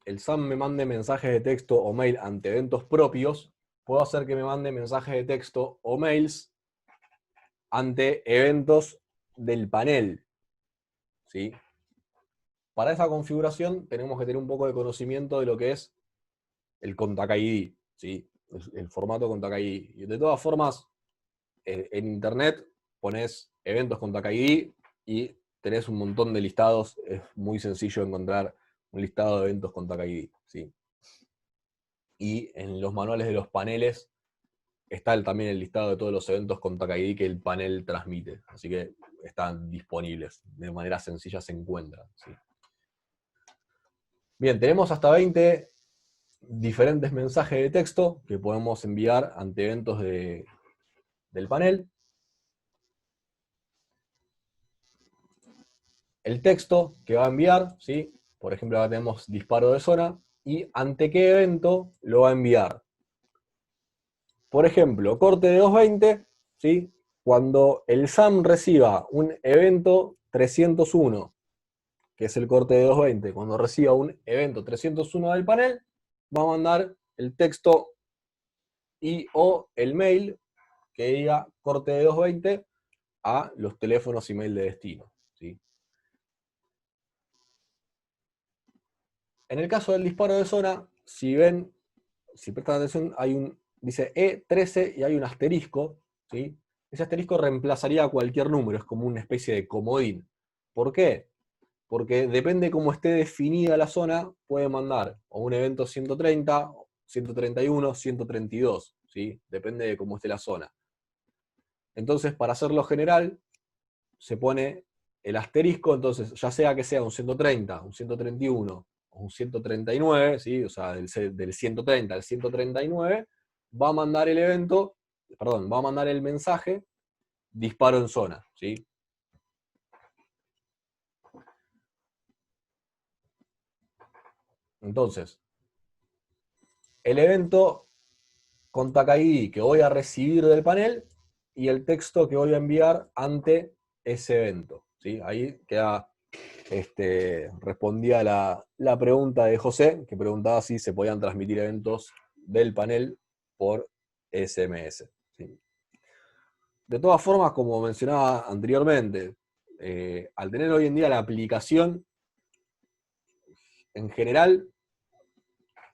el SAM me mande mensajes de texto o mail ante eventos propios, puedo hacer que me mande mensajes de texto o mails ante eventos del panel, ¿sí? Para esa configuración tenemos que tener un poco de conocimiento de lo que es el contact ID, ¿sí? El formato contact ID. Y de todas formas, en internet pones eventos contact ID y tenés un montón de listados. Es muy sencillo encontrar un listado de eventos contact ID, ¿sí? Y en los manuales de los paneles está también el listado de todos los eventos contact ID que el panel transmite. Así que están disponibles. De manera sencilla se encuentran, ¿sí? Bien, tenemos hasta 20 diferentes mensajes de texto que podemos enviar ante eventos del panel. El texto que va a enviar, ¿sí? Por ejemplo, acá tenemos disparo de zona, y ante qué evento lo va a enviar. Por ejemplo, corte de 220, ¿sí? Cuando el SAM reciba un evento 301, que es el corte de 220, cuando reciba un evento 301 del panel, va a mandar el texto y o el mail que diga corte de 220 a los teléfonos y mail de destino, ¿sí? En el caso del disparo de zona, si ven, si prestan atención, dice E13 y hay un asterisco, ¿sí? Ese asterisco reemplazaría a cualquier número, es como una especie de comodín. ¿Por qué? Porque depende cómo esté definida la zona, puede mandar o un evento 130, 131, 132, ¿sí? Depende de cómo esté la zona. Entonces, para hacerlo general, se pone el asterisco, entonces, ya sea que sea un 130, un 131 o un 139, ¿sí? O sea, del 130 al 139, va a mandar el evento, perdón, va a mandar el mensaje disparo en zona, ¿sí? Entonces, el evento con TAC-ID que voy a recibir del panel y el texto que voy a enviar ante ese evento, ¿sí? Ahí queda, respondía la pregunta de José, que preguntaba si se podían transmitir eventos del panel por SMS, ¿sí? De todas formas, como mencionaba anteriormente, al tener hoy en día la aplicación, en general,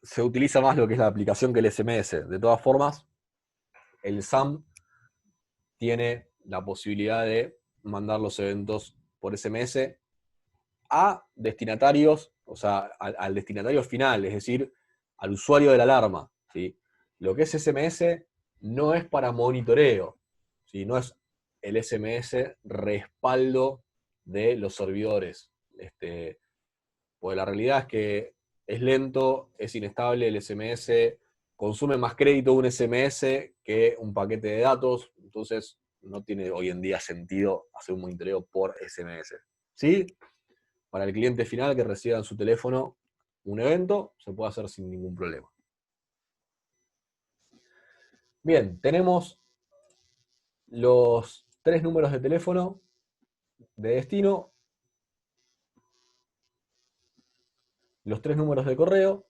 se utiliza más lo que es la aplicación que el SMS. De todas formas, el SAM tiene la posibilidad de mandar los eventos por SMS a destinatarios, o sea, al destinatario final, es decir, al usuario de la alarma, ¿sí? Lo que es SMS no es para monitoreo, ¿sí? No es el SMS respaldo de los servidores. Porque la realidad es que es lento, es inestable, el SMS consume más crédito un SMS que un paquete de datos, entonces no tiene hoy en día sentido hacer un monitoreo por SMS. ¿Sí? Para el cliente final que reciba en su teléfono un evento, se puede hacer sin ningún problema. Bien, tenemos los 3 números de teléfono de destino, los 3 números de correo,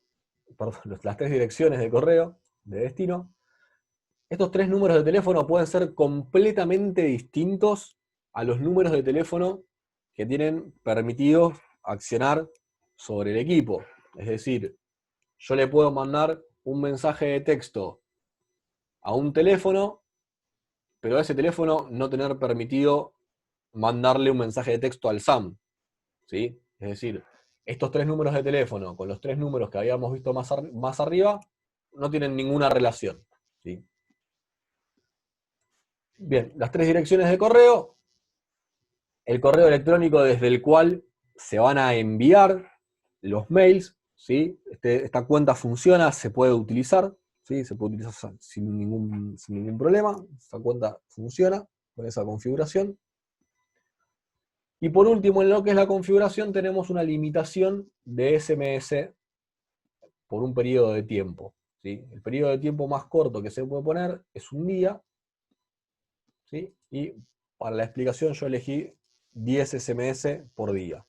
perdón, las 3 direcciones de correo de destino. Estos 3 números de teléfono pueden ser completamente distintos a los números de teléfono que tienen permitido accionar sobre el equipo. Es decir, yo le puedo mandar un mensaje de texto a un teléfono, pero a ese teléfono no tener permitido mandarle un mensaje de texto al SAM, ¿sí? Es decir, estos 3 números de teléfono con los 3 números que habíamos visto más arriba no tienen ninguna relación, ¿sí? Bien, las 3 direcciones de correo, el correo electrónico desde el cual se van a enviar los mails, ¿sí? Esta cuenta funciona, se puede utilizar, ¿sí? Se puede utilizar sin ningún problema, esta cuenta funciona con esa configuración. Y por último, en lo que es la configuración, tenemos una limitación de SMS por un periodo de tiempo, ¿sí? El periodo de tiempo más corto que se puede poner es un día, ¿sí? Y para la explicación yo elegí 10 SMS por día,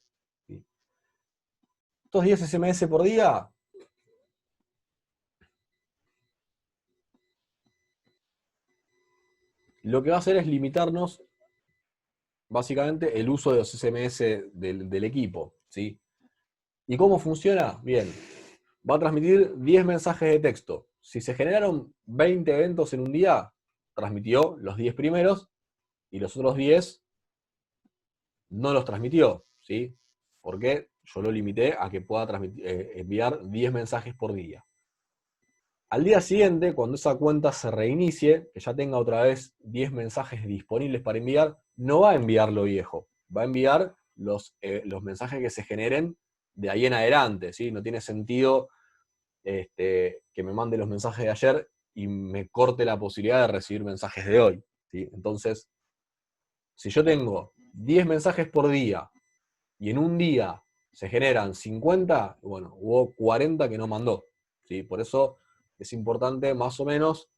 ¿sí? Estos 10 SMS por día lo que va a hacer es limitarnos básicamente el uso de los SMS del equipo, ¿sí? ¿Y cómo funciona? Bien, va a transmitir 10 mensajes de texto. Si se generaron 20 eventos en un día, transmitió los 10 primeros y los otros 10 no los transmitió, ¿sí? Porque yo lo limité a que pueda enviar 10 mensajes por día. Al día siguiente, cuando esa cuenta se reinicie, que ya tenga otra vez 10 mensajes disponibles para enviar, no va a enviar lo viejo, va a enviar los mensajes que se generen de ahí en adelante, ¿sí? No tiene sentido que me mande los mensajes de ayer y me corte la posibilidad de recibir mensajes de hoy, ¿sí? Entonces, si yo tengo 10 mensajes por día y en un día se generan 50, bueno, hubo 40 que no mandó, ¿sí? Por eso es importante más o menos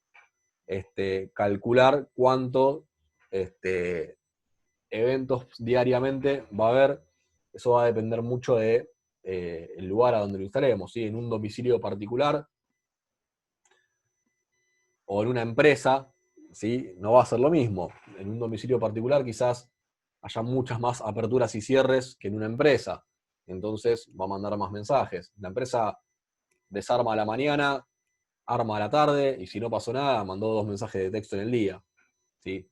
calcular cuántos eventos diariamente va a haber. Eso va a depender mucho de el lugar a donde lo instalemos, ¿sí? En un domicilio particular o en una empresa, ¿sí? No va a ser lo mismo. En un domicilio particular quizás haya muchas más aperturas y cierres que en una empresa. Entonces va a mandar más mensajes. La empresa desarma a la mañana, arma a la tarde, y si no pasó nada, mandó 2 mensajes de texto en el día. ¿Sí?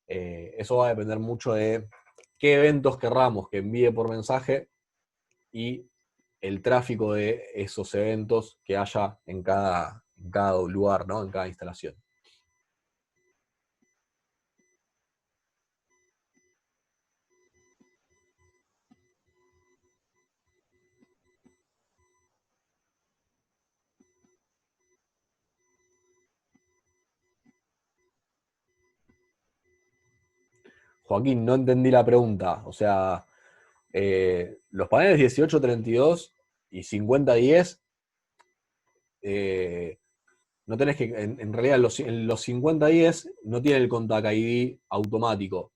Eso va a depender mucho de qué eventos querramos que envíe por mensaje y el tráfico de esos eventos que haya en cada lugar, ¿no? En cada instalación. Joaquín, no entendí la pregunta. O sea, los paneles 1832 y 5010, eh, no tenés que, en realidad en los 5010 no tiene el contact-ID automático,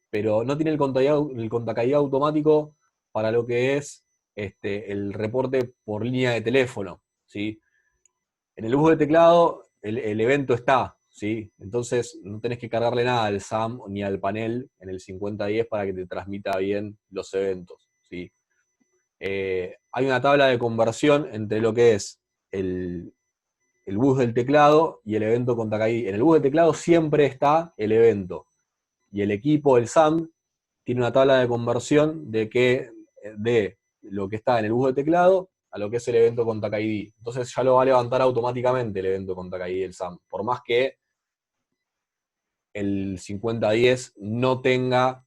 pero no tiene el contact-ID automático para lo que es el reporte por línea de teléfono, ¿sí? En el bus de teclado el evento está, ¿sí? Entonces no tenés que cargarle nada al SAM ni al panel en el 5010 para que te transmita bien los eventos, ¿sí? Hay una tabla de conversión entre lo que es el bus del teclado y el evento con Takagi. En el bus del teclado siempre está el evento. Y el equipo, el SAM, tiene una tabla de conversión de lo que está en el bus de teclado a lo que es el evento con TAC-ID. Entonces ya lo va a levantar automáticamente el evento con TAC-ID el SAM. Por más que el 5010 no tenga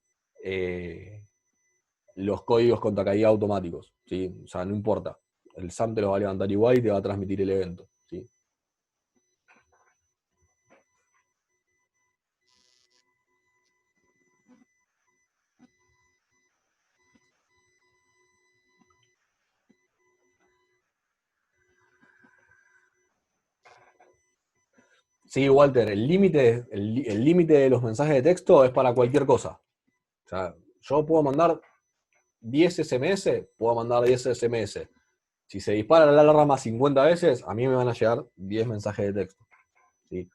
los códigos con TAC-ID automáticos. ¿Sí? O sea, no importa. El SAM te lo va a levantar igual y te va a transmitir el evento. ¿Sí? Sí, Walter, el límite de los mensajes de texto es para cualquier cosa. O sea, yo puedo mandar 10 SMS, puedo mandar 10 SMS. Si se dispara la alarma 50 veces, a mí me van a llegar 10 mensajes de texto. ¿Sí?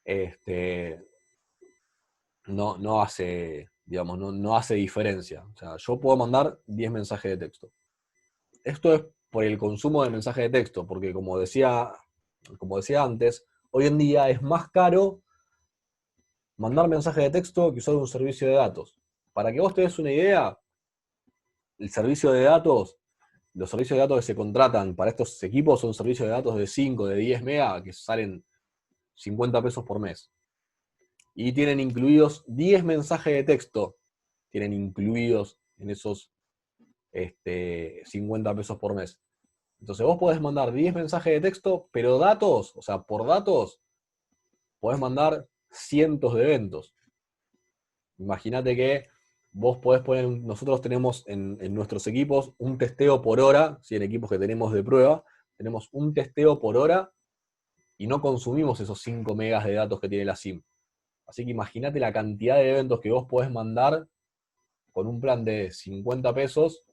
Este, no hace, digamos, no hace diferencia. O sea, yo puedo mandar 10 mensajes de texto. Esto es por el consumo de mensajes de texto, porque como decía antes, hoy en día es más caro mandar mensajes de texto que usar un servicio de datos. Para que vos te des una idea, el servicio de datos, los servicios de datos que se contratan para estos equipos son servicios de datos de 5, de 10 mega, que salen 50 pesos por mes. Y tienen incluidos 10 mensajes de texto, tienen incluidos en esos 50 pesos por mes. Entonces vos podés mandar 10 mensajes de texto, pero datos, o sea, por datos, podés mandar cientos de eventos. Imagínate que vos podés poner, nosotros tenemos en nuestros equipos un testeo por hora, si en equipos que tenemos de prueba, tenemos un testeo por hora y no consumimos esos 5 megas de datos que tiene la SIM. Así que imagínate la cantidad de eventos que vos podés mandar con un plan de 50 pesos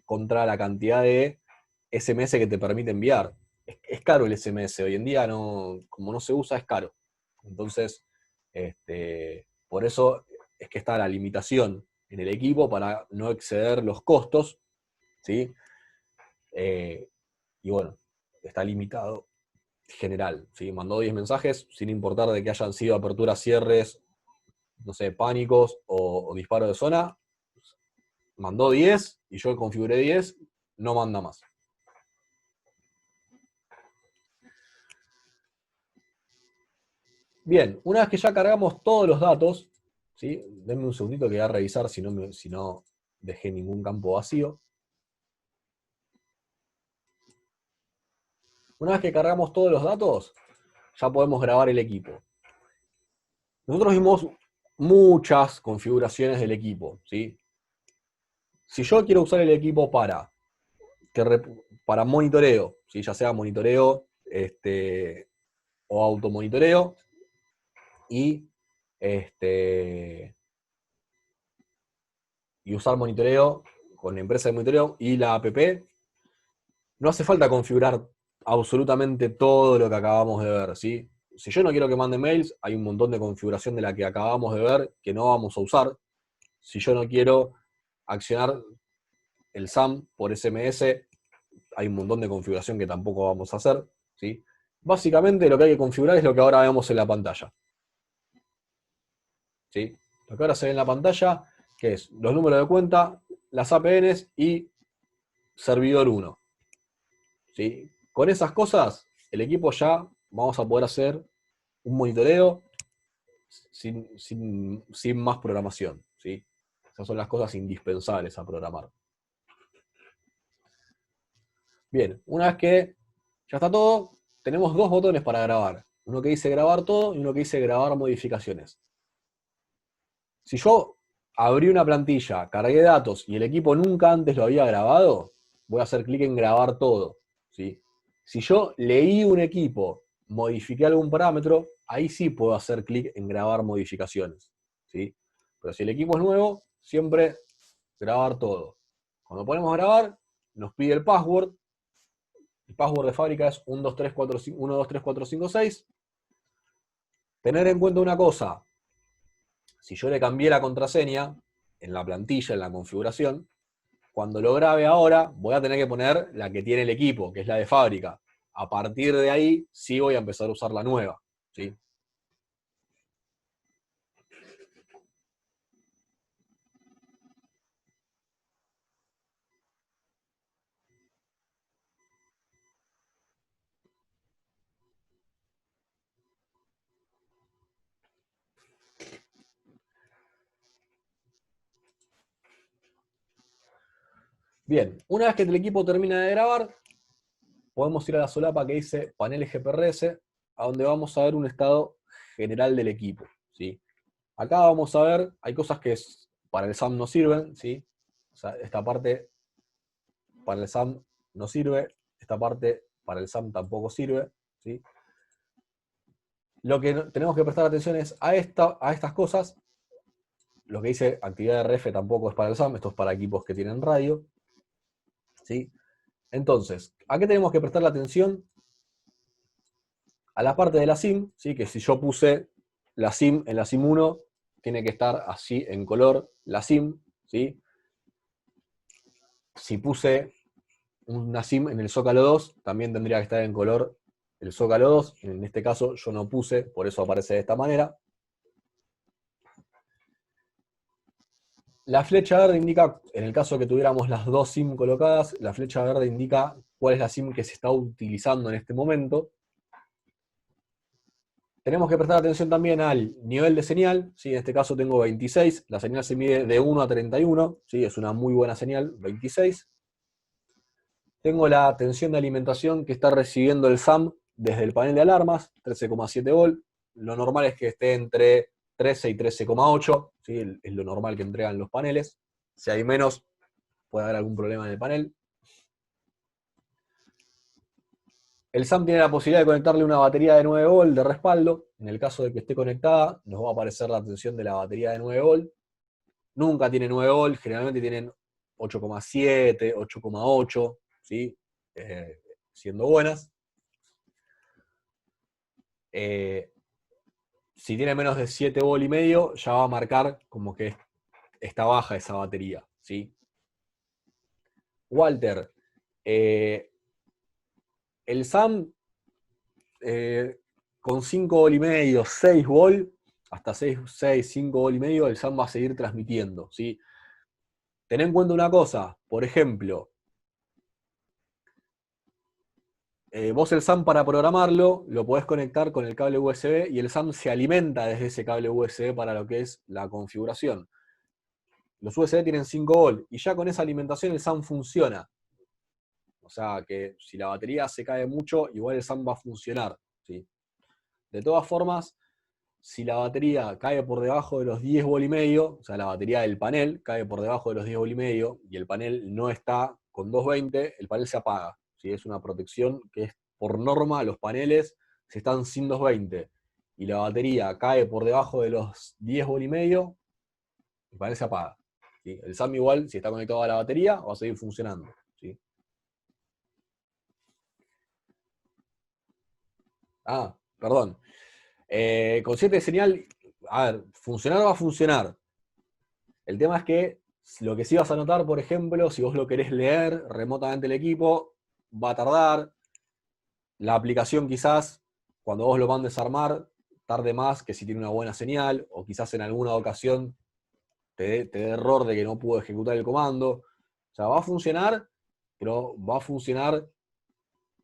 contra la cantidad de SMS que te permite enviar. Es caro el SMS, hoy en día como no se usa es caro. Entonces, por eso es que está la limitación en el equipo para no exceder los costos, ¿sí? Y bueno, está limitado general, ¿sí? Mandó 10 mensajes sin importar de que hayan sido aperturas, cierres, no sé, pánicos o disparos de zona. Mandó 10 y yo configuré 10, no manda más. Bien, una vez que ya cargamos todos los datos, ¿sí? Denme un segundito que voy a revisar si no dejé ningún campo vacío. Una vez que cargamos todos los datos, ya podemos grabar el equipo. Nosotros vimos muchas configuraciones del equipo, ¿sí? Si yo quiero usar el equipo para monitoreo, ¿sí? Ya sea monitoreo o automonitoreo, y, y usar monitoreo con la empresa de monitoreo y la app, no hace falta configurar absolutamente todo lo que acabamos de ver, ¿sí? Si yo no quiero que mande mails, hay un montón de configuración de la que acabamos de ver que no vamos a usar. Si yo no quiero accionar el SAM por SMS, hay un montón de configuración que tampoco vamos a hacer, ¿sí? Básicamente lo que hay que configurar es lo que ahora vemos en la pantalla, ¿sí? Lo que ahora se ve en la pantalla, que es los números de cuenta, las APNs y servidor 1, ¿sí? Con esas cosas, el equipo ya vamos a poder hacer un monitoreo sin más programación, ¿sí? Esas son las cosas indispensables a programar. Bien, una vez que ya está todo, tenemos dos botones para grabar. Uno que dice grabar todo y uno que dice grabar modificaciones. Si yo abrí una plantilla, cargué datos y el equipo nunca antes lo había grabado, voy a hacer clic en grabar todo, ¿sí? Si yo leí un equipo, modifiqué algún parámetro, ahí sí puedo hacer clic en grabar modificaciones, ¿sí? Pero si el equipo es nuevo, siempre grabar todo. Cuando ponemos grabar, nos pide el password. El password de fábrica es 1234556. Tener en cuenta una cosa, si yo le cambié la contraseña en la plantilla, en la configuración, cuando lo grabe ahora, voy a tener que poner la que tiene el equipo, que es la de fábrica. A partir de ahí, sí voy a empezar a usar la nueva, ¿sí? Bien, una vez que el equipo termina de grabar, podemos ir a la solapa que dice paneles GPRS, a donde vamos a ver un estado general del equipo, ¿sí? Acá vamos a ver, hay cosas que para el SAM no sirven, ¿sí? O sea, esta parte para el SAM no sirve, esta parte para el SAM tampoco sirve, ¿sí? Lo que tenemos que prestar atención es a estas cosas. Lo que dice actividad de RF tampoco es para el SAM, esto es para equipos que tienen radio, ¿sí? Entonces, ¿a qué tenemos que prestar la atención? A la parte de la SIM, ¿sí? Que si yo puse la SIM en la SIM 1, tiene que estar así en color la SIM, ¿sí? Si puse una SIM en el Zócalo 2, también tendría que estar en color el Zócalo 2. En este caso yo no puse, por eso aparece de esta manera. La flecha verde indica, en el caso que tuviéramos las dos SIM colocadas, la flecha verde indica cuál es la SIM que se está utilizando en este momento. Tenemos que prestar atención también al nivel de señal, ¿sí? En este caso tengo 26, la señal se mide de 1 a 31, ¿sí? Es una muy buena señal, 26. Tengo la tensión de alimentación que está recibiendo el SAM desde el panel de alarmas, 13,7 volt. Lo normal es que esté entre 13 y 13,8, ¿sí? Es lo normal que entregan los paneles. Si hay menos, puede haber algún problema en el panel. El SAM tiene la posibilidad de conectarle una batería de 9 volt de respaldo. En el caso de que esté conectada, nos va a aparecer la tensión de la batería de 9 volt. Nunca tiene 9 volt, generalmente tienen 8,7, 8,8, ¿sí? Siendo buenas. Si tiene menos de 7 volt y medio, ya va a marcar como que está baja esa batería, ¿sí? Walter, el SAM con 5 volt y medio, 6 volt, hasta 6, 5 volt y medio, el SAM va a seguir transmitiendo, ¿sí? Ten en cuenta una cosa, por ejemplo, vos el SAM para programarlo lo podés conectar con el cable USB y el SAM se alimenta desde ese cable USB para lo que es la configuración. Los USB tienen 5 volt y ya con esa alimentación el SAM funciona. O sea que si la batería se cae mucho, igual el SAM va a funcionar, ¿sí? De todas formas, si la batería cae por debajo de los 10 volt y medio, o sea, la batería del panel cae por debajo de los 10 volt y medio y el panel no está con 220, el panel se apaga, ¿sí? Es una protección que es por norma, los paneles si están sin 220 y la batería cae por debajo de los 10 volt y medio, el panel se apaga, ¿sí? El SAM igual, si está conectado a la batería, va a seguir funcionando, ¿sí? Perdón. Con 7 de señal, a ver, funcionar va a funcionar. El tema es que lo que sí vas a notar, por ejemplo, si vos lo querés leer remotamente el equipo, va a tardar. La aplicación quizás, cuando vos lo mandes a armar, tarde más que si tiene una buena señal, o quizás en alguna ocasión te dé error de que no pudo ejecutar el comando. O sea, va a funcionar, pero va a funcionar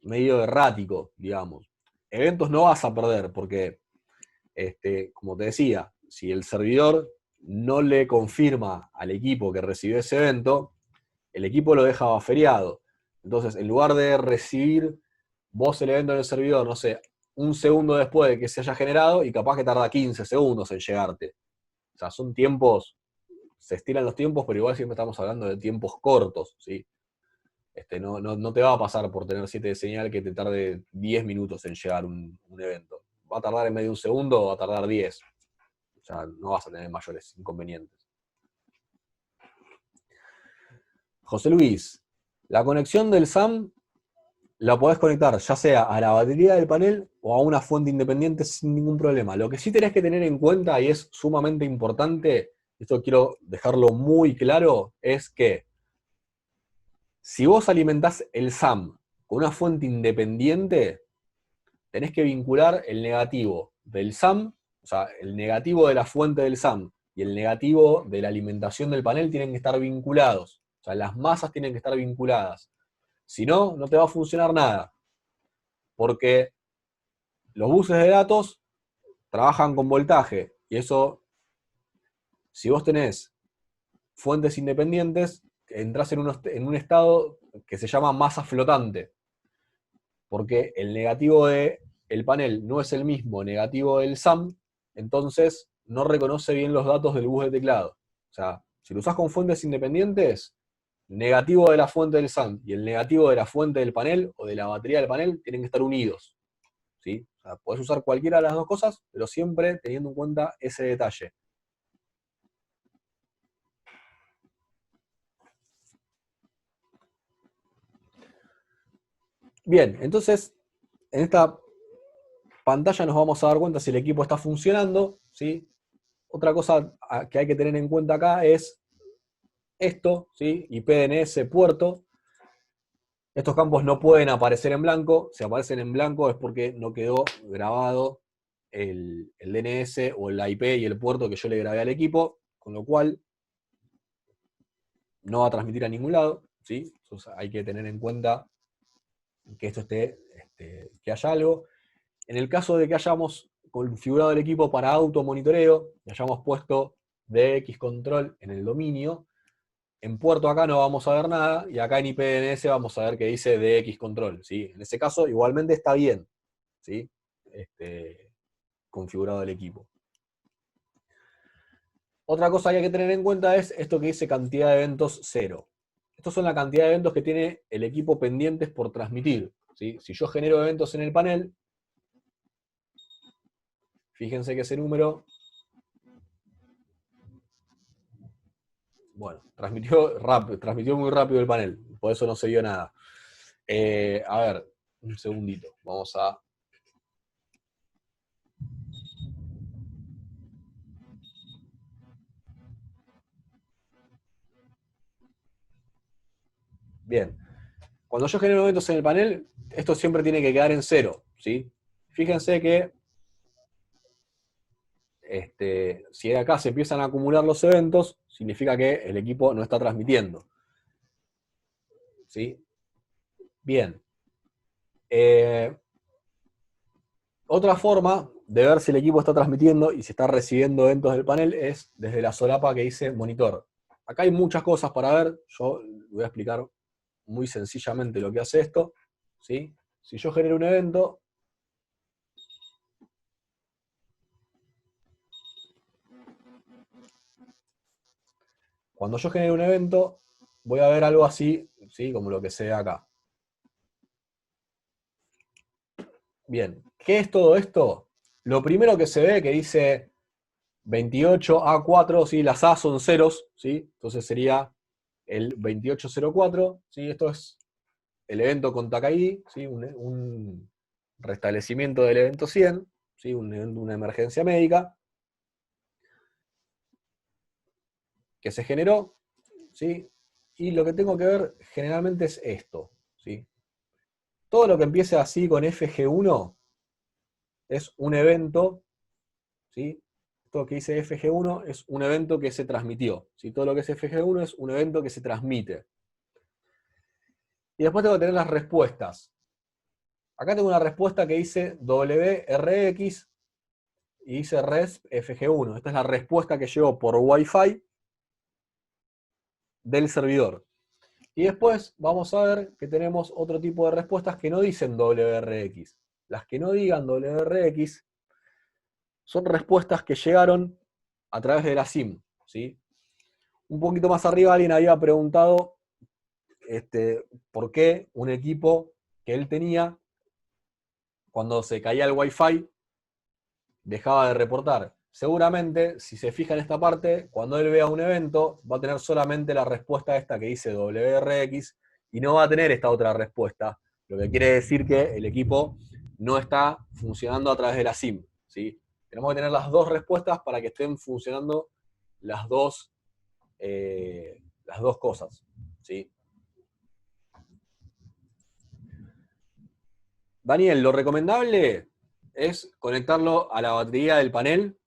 medio errático, digamos. Eventos no vas a perder, porque, como te decía, si el servidor no le confirma al equipo que recibió ese evento, el equipo lo deja buffereado. Entonces, en lugar de recibir vos el evento en el servidor, no sé, un segundo después de que se haya generado, y capaz que tarda 15 segundos en llegarte. O sea, son tiempos, se estiran los tiempos, pero igual siempre estamos hablando de tiempos cortos, ¿sí? No te va a pasar por tener 7 de señal que te tarde 10 minutos en llegar un evento. Va a tardar en medio de un segundo o va a tardar 10. O sea, no vas a tener mayores inconvenientes. José Luis, la conexión del SAM la podés conectar ya sea a la batería del panel o a una fuente independiente sin ningún problema. Lo que sí tenés que tener en cuenta, y es sumamente importante, esto quiero dejarlo muy claro, es que si vos alimentás el SAM con una fuente independiente, tenés que vincular el negativo del SAM, o sea, el negativo de la fuente del SAM y el negativo de la alimentación del panel tienen que estar vinculados. O sea, las masas tienen que estar vinculadas. Si no, no te va a funcionar nada. Porque los buses de datos trabajan con voltaje. Y eso, si vos tenés fuentes independientes, entras en un estado que se llama masa flotante. Porque el negativo del panel no es el mismo negativo del SAM, entonces no reconoce bien los datos del bus de teclado. O sea, si lo usás con fuentes independientes, negativo de la fuente del SAM y el negativo de la fuente del panel o de la batería del panel tienen que estar unidos. ¿Sí? O sea, podés usar cualquiera de las dos cosas, pero siempre teniendo en cuenta ese detalle. Bien, entonces, en esta pantalla nos vamos a dar cuenta si el equipo está funcionando, ¿sí? Otra cosa que hay que tener en cuenta acá es esto, ¿sí? IP DNS puerto. Estos campos no pueden aparecer en blanco. Si aparecen en blanco es porque no quedó grabado el DNS o la IP y el puerto que yo le grabé al equipo, con lo cual no va a transmitir a ningún lado, ¿sí? Entonces hay que tener en cuenta que esto que haya algo. En el caso de que hayamos configurado el equipo para automonitoreo y hayamos puesto DX control en el dominio, en puerto acá no vamos a ver nada, y acá en IPDNS vamos a ver que dice DX control, ¿sí? En ese caso igualmente está bien, ¿sí? Configurado el equipo. Otra cosa que hay que tener en cuenta es esto que dice cantidad de eventos 0. Estos son la cantidad de eventos que tiene el equipo pendientes por transmitir, ¿sí? Si yo genero eventos en el panel, fíjense que ese número, bueno, transmitió muy rápido el panel, por eso no se vio nada. A ver, un segundito, vamos a... Bien, cuando yo genero eventos en el panel, esto siempre tiene que quedar en 0, ¿sí? Fíjense que si acá se empiezan a acumular los eventos, significa que el equipo no está transmitiendo. ¿Sí? Bien. Otra forma de ver si el equipo está transmitiendo y si está recibiendo eventos del panel es desde la solapa que dice monitor. Acá hay muchas cosas para ver, yo voy a explicar muy sencillamente lo que hace esto. ¿Sí? Si yo genero un evento, cuando yo genero un evento, voy a ver algo así, ¿sí? Como lo que se ve acá. Bien, ¿qué es todo esto? Lo primero que se ve que dice 28A4, ¿sí? Las A son ceros, ¿sí? Entonces sería el 2804, ¿sí? Esto es el evento con TAC ID, ¿sí? Un restablecimiento del evento 100, ¿sí? Una emergencia médica que se generó, ¿sí? Y lo que tengo que ver generalmente es esto, ¿sí? Todo lo que empiece así con FG1 es un evento, ¿sí? Todo lo que dice FG1 es un evento que se transmitió, ¿sí? Todo lo que es FG1 es un evento que se transmite. Y después tengo que tener las respuestas. Acá tengo una respuesta que dice WRX y dice RESP FG1. Esta es la respuesta que llegó por Wi-Fi del servidor. Y después vamos a ver que tenemos otro tipo de respuestas que no dicen WRX. Las que no digan WRX son respuestas que llegaron a través de la SIM, ¿sí? Un poquito más arriba alguien había preguntado por qué un equipo que él tenía, cuando se caía el Wi-Fi, dejaba de reportar. Seguramente, si se fija en esta parte, cuando él vea un evento, va a tener solamente la respuesta esta que dice WRX y no va a tener esta otra respuesta, lo que quiere decir que el equipo no está funcionando a través de la SIM, ¿sí? Tenemos que tener las dos respuestas para que estén funcionando las dos cosas, ¿sí? Daniel, lo recomendable es conectarlo a la batería del panel,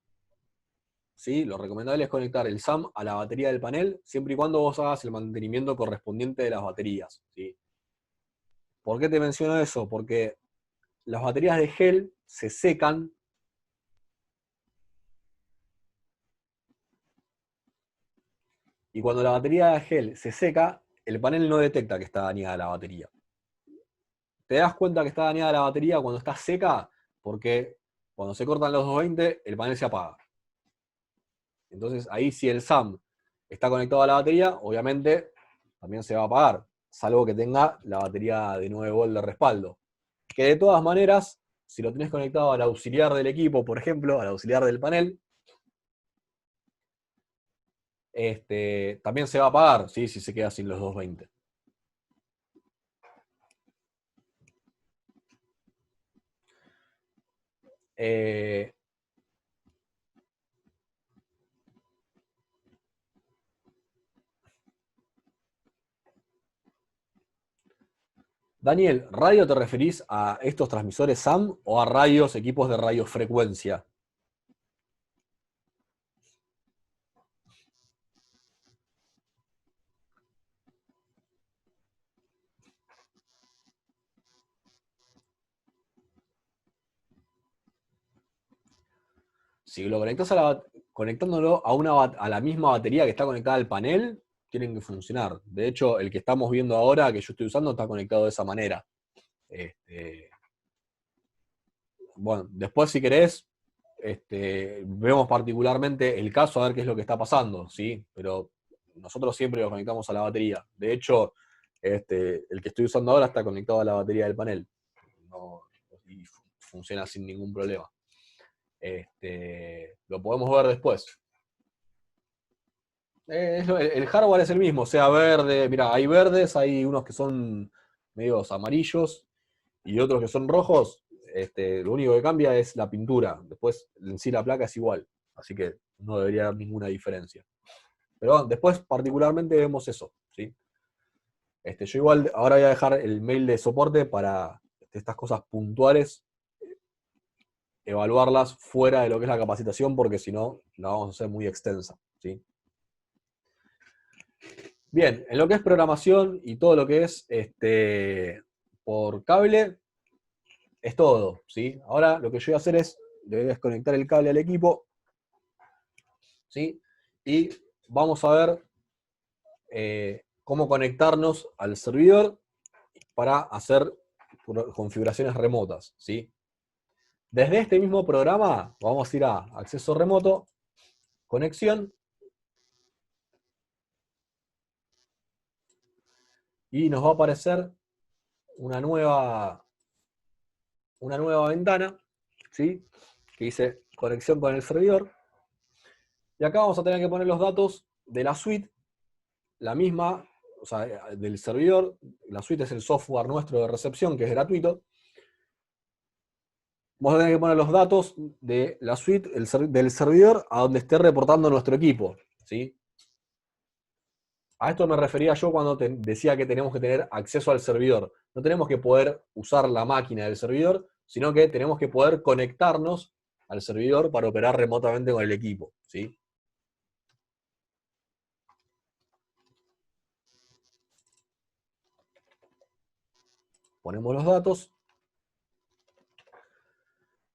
¿sí? Lo recomendable es conectar el SAM a la batería del panel, siempre y cuando vos hagas el mantenimiento correspondiente de las baterías, ¿sí? ¿Por qué te menciono eso? Porque las baterías de gel se secan y cuando la batería de gel se seca, el panel no detecta que está dañada la batería. Te das cuenta que está dañada la batería cuando está seca, porque cuando se cortan los 220, el panel se apaga. Entonces ahí si el SAM está conectado a la batería, obviamente también se va a apagar, salvo que tenga la batería de 9 volt de respaldo. Que de todas maneras, si lo tenés conectado al auxiliar del equipo, por ejemplo, al auxiliar del panel, también se va a apagar, ¿sí? Si se queda sin los 220. Daniel, ¿radio te referís a estos transmisores SAM o a radios, equipos de radiofrecuencia? Si lo conectás conectándolo a la misma batería que está conectada al panel, tienen que funcionar. De hecho, el que estamos viendo ahora, que yo estoy usando, está conectado de esa manera. Bueno, después si querés, vemos particularmente el caso a ver qué es lo que está pasando, ¿sí? Pero nosotros siempre lo conectamos a la batería. De hecho, el que estoy usando ahora está conectado a la batería del panel. No, y funciona sin ningún problema. Lo podemos ver después. El hardware es el mismo, sea verde, mira, hay verdes, hay unos que son medios amarillos y otros que son rojos. Lo único que cambia es la pintura, después en sí la placa es igual, así que no debería haber ninguna diferencia. Pero bueno, después particularmente vemos eso, ¿sí? Yo igual ahora voy a dejar el mail de soporte para estas cosas puntuales, evaluarlas fuera de lo que es la capacitación, porque si no, la vamos a hacer muy extensa, ¿sí? Bien, en lo que es programación y todo lo que es por cable, es todo, ¿sí? Ahora lo que yo voy a hacer es, le voy a desconectar el cable al equipo, ¿sí? Y vamos a ver cómo conectarnos al servidor para hacer configuraciones remotas, ¿sí? Desde este mismo programa vamos a ir a acceso remoto, conexión, y nos va a aparecer una nueva ventana, ¿sí? Que dice conexión con el servidor. Y acá vamos a tener que poner los datos de la suite, la misma, o sea, del servidor. La suite es el software nuestro de recepción, que es gratuito. vamos a tener que poner los datos de la suite del servidor a donde esté reportando nuestro equipo, ¿sí? A esto me refería yo cuando decía que tenemos que tener acceso al servidor. No tenemos que poder usar la máquina del servidor, sino que tenemos que poder conectarnos al servidor para operar remotamente con el equipo, ¿sí? Ponemos los datos,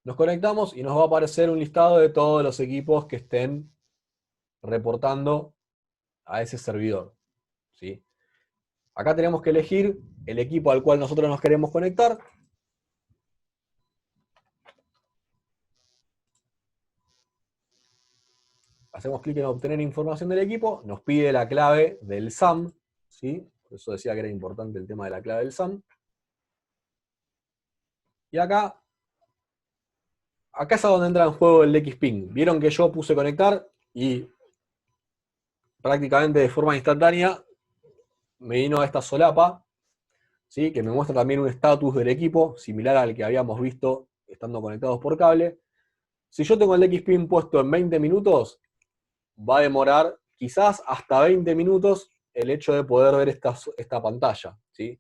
nos conectamos y nos va a aparecer un listado de todos los equipos que estén reportando a ese servidor, ¿sí? Acá tenemos que elegir el equipo al cual nosotros nos queremos conectar. Hacemos clic en obtener información del equipo, nos pide la clave del SAM, ¿sí? Por eso decía que era importante el tema de la clave del SAM. Y acá es a donde entra en juego el Xping. Vieron que yo puse conectar y prácticamente de forma instantánea me vino a esta solapa, ¿sí? Que me muestra también un estatus del equipo, similar al que habíamos visto estando conectados por cable. Si yo tengo el Xping puesto en 20 minutos, va a demorar quizás hasta 20 minutos el hecho de poder ver esta pantalla, ¿sí?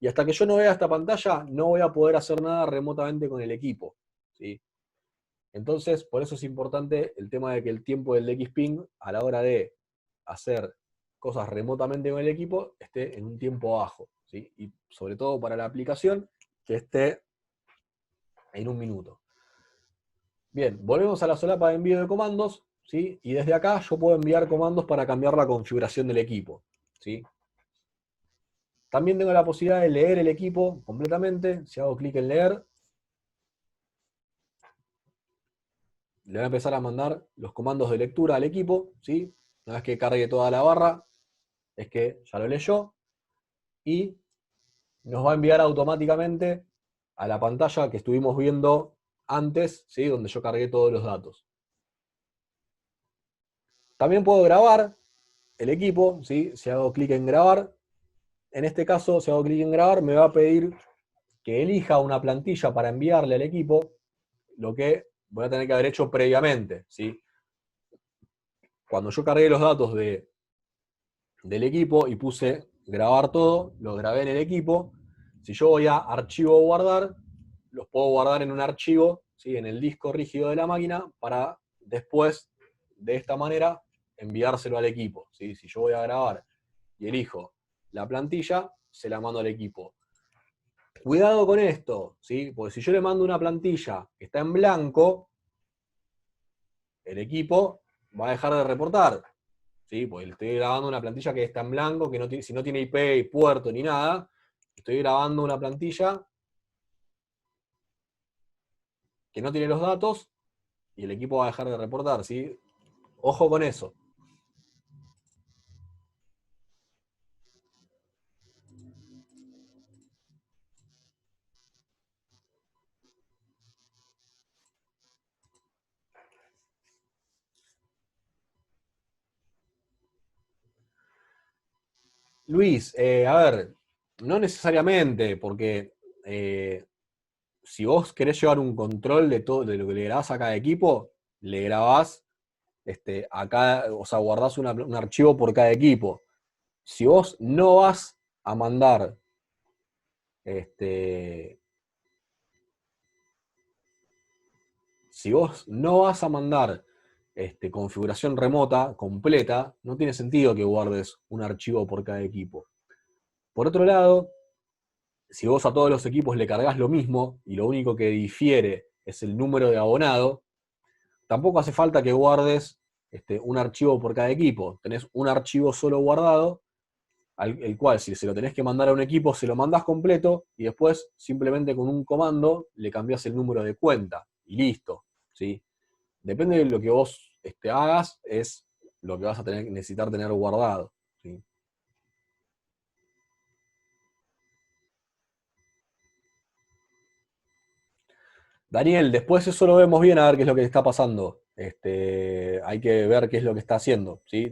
Y hasta que yo no vea esta pantalla, no voy a poder hacer nada remotamente con el equipo, ¿sí? Entonces, por eso es importante el tema de que el tiempo del Xping, a la hora de hacer cosas remotamente con el equipo, esté en un tiempo bajo, ¿sí? Y sobre todo para la aplicación, que esté en 1 minuto. Bien, volvemos a la solapa de envío de comandos, ¿sí? Y desde acá yo puedo enviar comandos para cambiar la configuración del equipo, ¿sí? También tengo la posibilidad de leer el equipo completamente. Si hago clic en leer, le voy a empezar a mandar los comandos de lectura al equipo, ¿sí? Una vez que cargue toda la barra, es que ya lo leyó, y nos va a enviar automáticamente a la pantalla que estuvimos viendo antes, ¿sí? Donde yo cargué todos los datos. También puedo grabar el equipo, ¿sí? Si hago clic en grabar, en este caso, si hago clic en grabar, me va a pedir que elija una plantilla para enviarle al equipo, lo que voy a tener que haber hecho previamente, ¿sí? Cuando yo cargué los datos del equipo y puse grabar todo, los grabé en el equipo. Si yo voy a archivo guardar, los puedo guardar en un archivo, ¿sí? En el disco rígido de la máquina, para después, de esta manera, enviárselo al equipo, ¿sí? Si yo voy a grabar y elijo la plantilla, se la mando al equipo. Cuidado con esto, ¿sí? Porque si yo le mando una plantilla que está en blanco, el equipo va a dejar de reportar, ¿sí? Porque le estoy grabando una plantilla que está en blanco, que no tiene, si no tiene IP y puerto ni nada, estoy grabando una plantilla que no tiene los datos y el equipo va a dejar de reportar, ¿sí? Ojo con eso. Luis, a ver, no necesariamente, porque si vos querés llevar un control de todo, de lo que le grabás a cada equipo, le grabás acá, o sea, guardás un archivo por cada equipo. Si vos no vas a mandar si vos no vas a mandar configuración remota completa, no tiene sentido que guardes un archivo por cada equipo. Por otro lado, si vos a todos los equipos le cargas lo mismo y lo único que difiere es el número de abonado, tampoco hace falta que guardes un archivo por cada equipo. Tenés un archivo solo guardado, el cual si se lo tenés que mandar a un equipo, se lo mandás completo y después simplemente con un comando le cambiás el número de cuenta y listo, ¿sí? Depende de lo que vos hagas, es lo que vas a necesitar tener guardado, ¿sí? Daniel, después eso lo vemos bien a ver qué es lo que está pasando. Hay que ver qué es lo que está haciendo, ¿sí?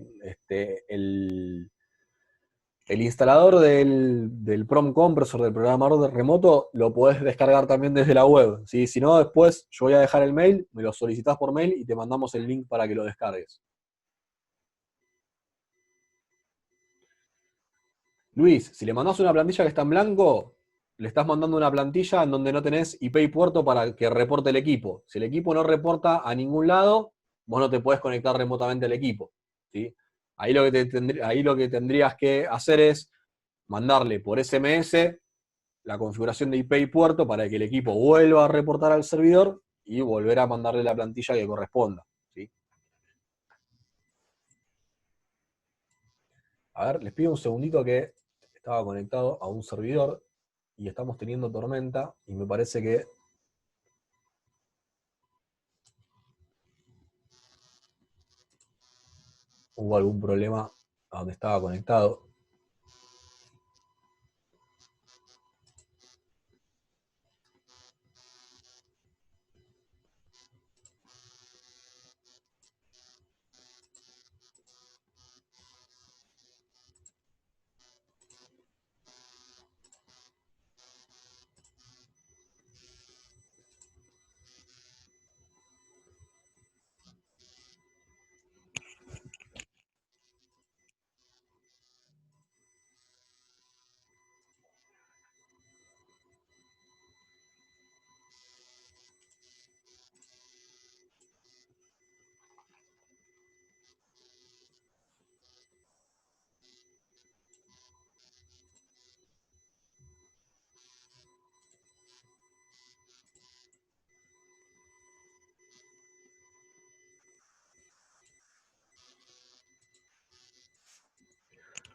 El instalador del Prom Compressor, del programador de remoto, lo podés descargar también desde la web, ¿sí? Si no, después yo voy a dejar el mail, me lo solicitas por mail y te mandamos el link para que lo descargues. Luis, si le mandás una plantilla que está en blanco, le estás mandando una plantilla en donde no tenés IP y puerto para que reporte el equipo. Si el equipo no reporta a ningún lado, vos no te podés conectar remotamente al equipo, ¿sí? Ahí lo que tendrías que hacer es mandarle por SMS la configuración de IP y puerto para que el equipo vuelva a reportar al servidor y volver a mandarle la plantilla que corresponda, ¿sí? A ver, les pido un segundito que estaba conectado a un servidor y estamos teniendo tormenta y me parece que hubo algún problema a donde estaba conectado.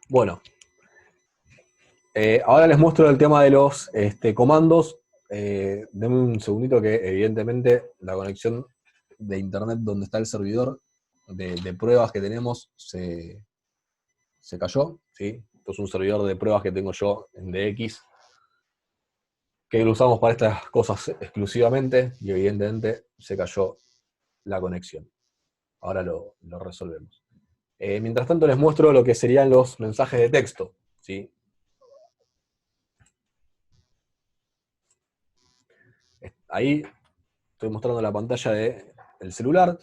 Bueno, ahora les muestro el tema de los comandos. Denme un segundito que evidentemente la conexión de internet donde está el servidor de pruebas que tenemos se cayó, ¿sí? Esto es un servidor de pruebas que tengo yo en DX, que lo usamos para estas cosas exclusivamente, y evidentemente se cayó la conexión. Ahora lo resolvemos. Mientras tanto les muestro lo que serían los mensajes de texto, ¿sí? Ahí estoy mostrando la pantalla del celular.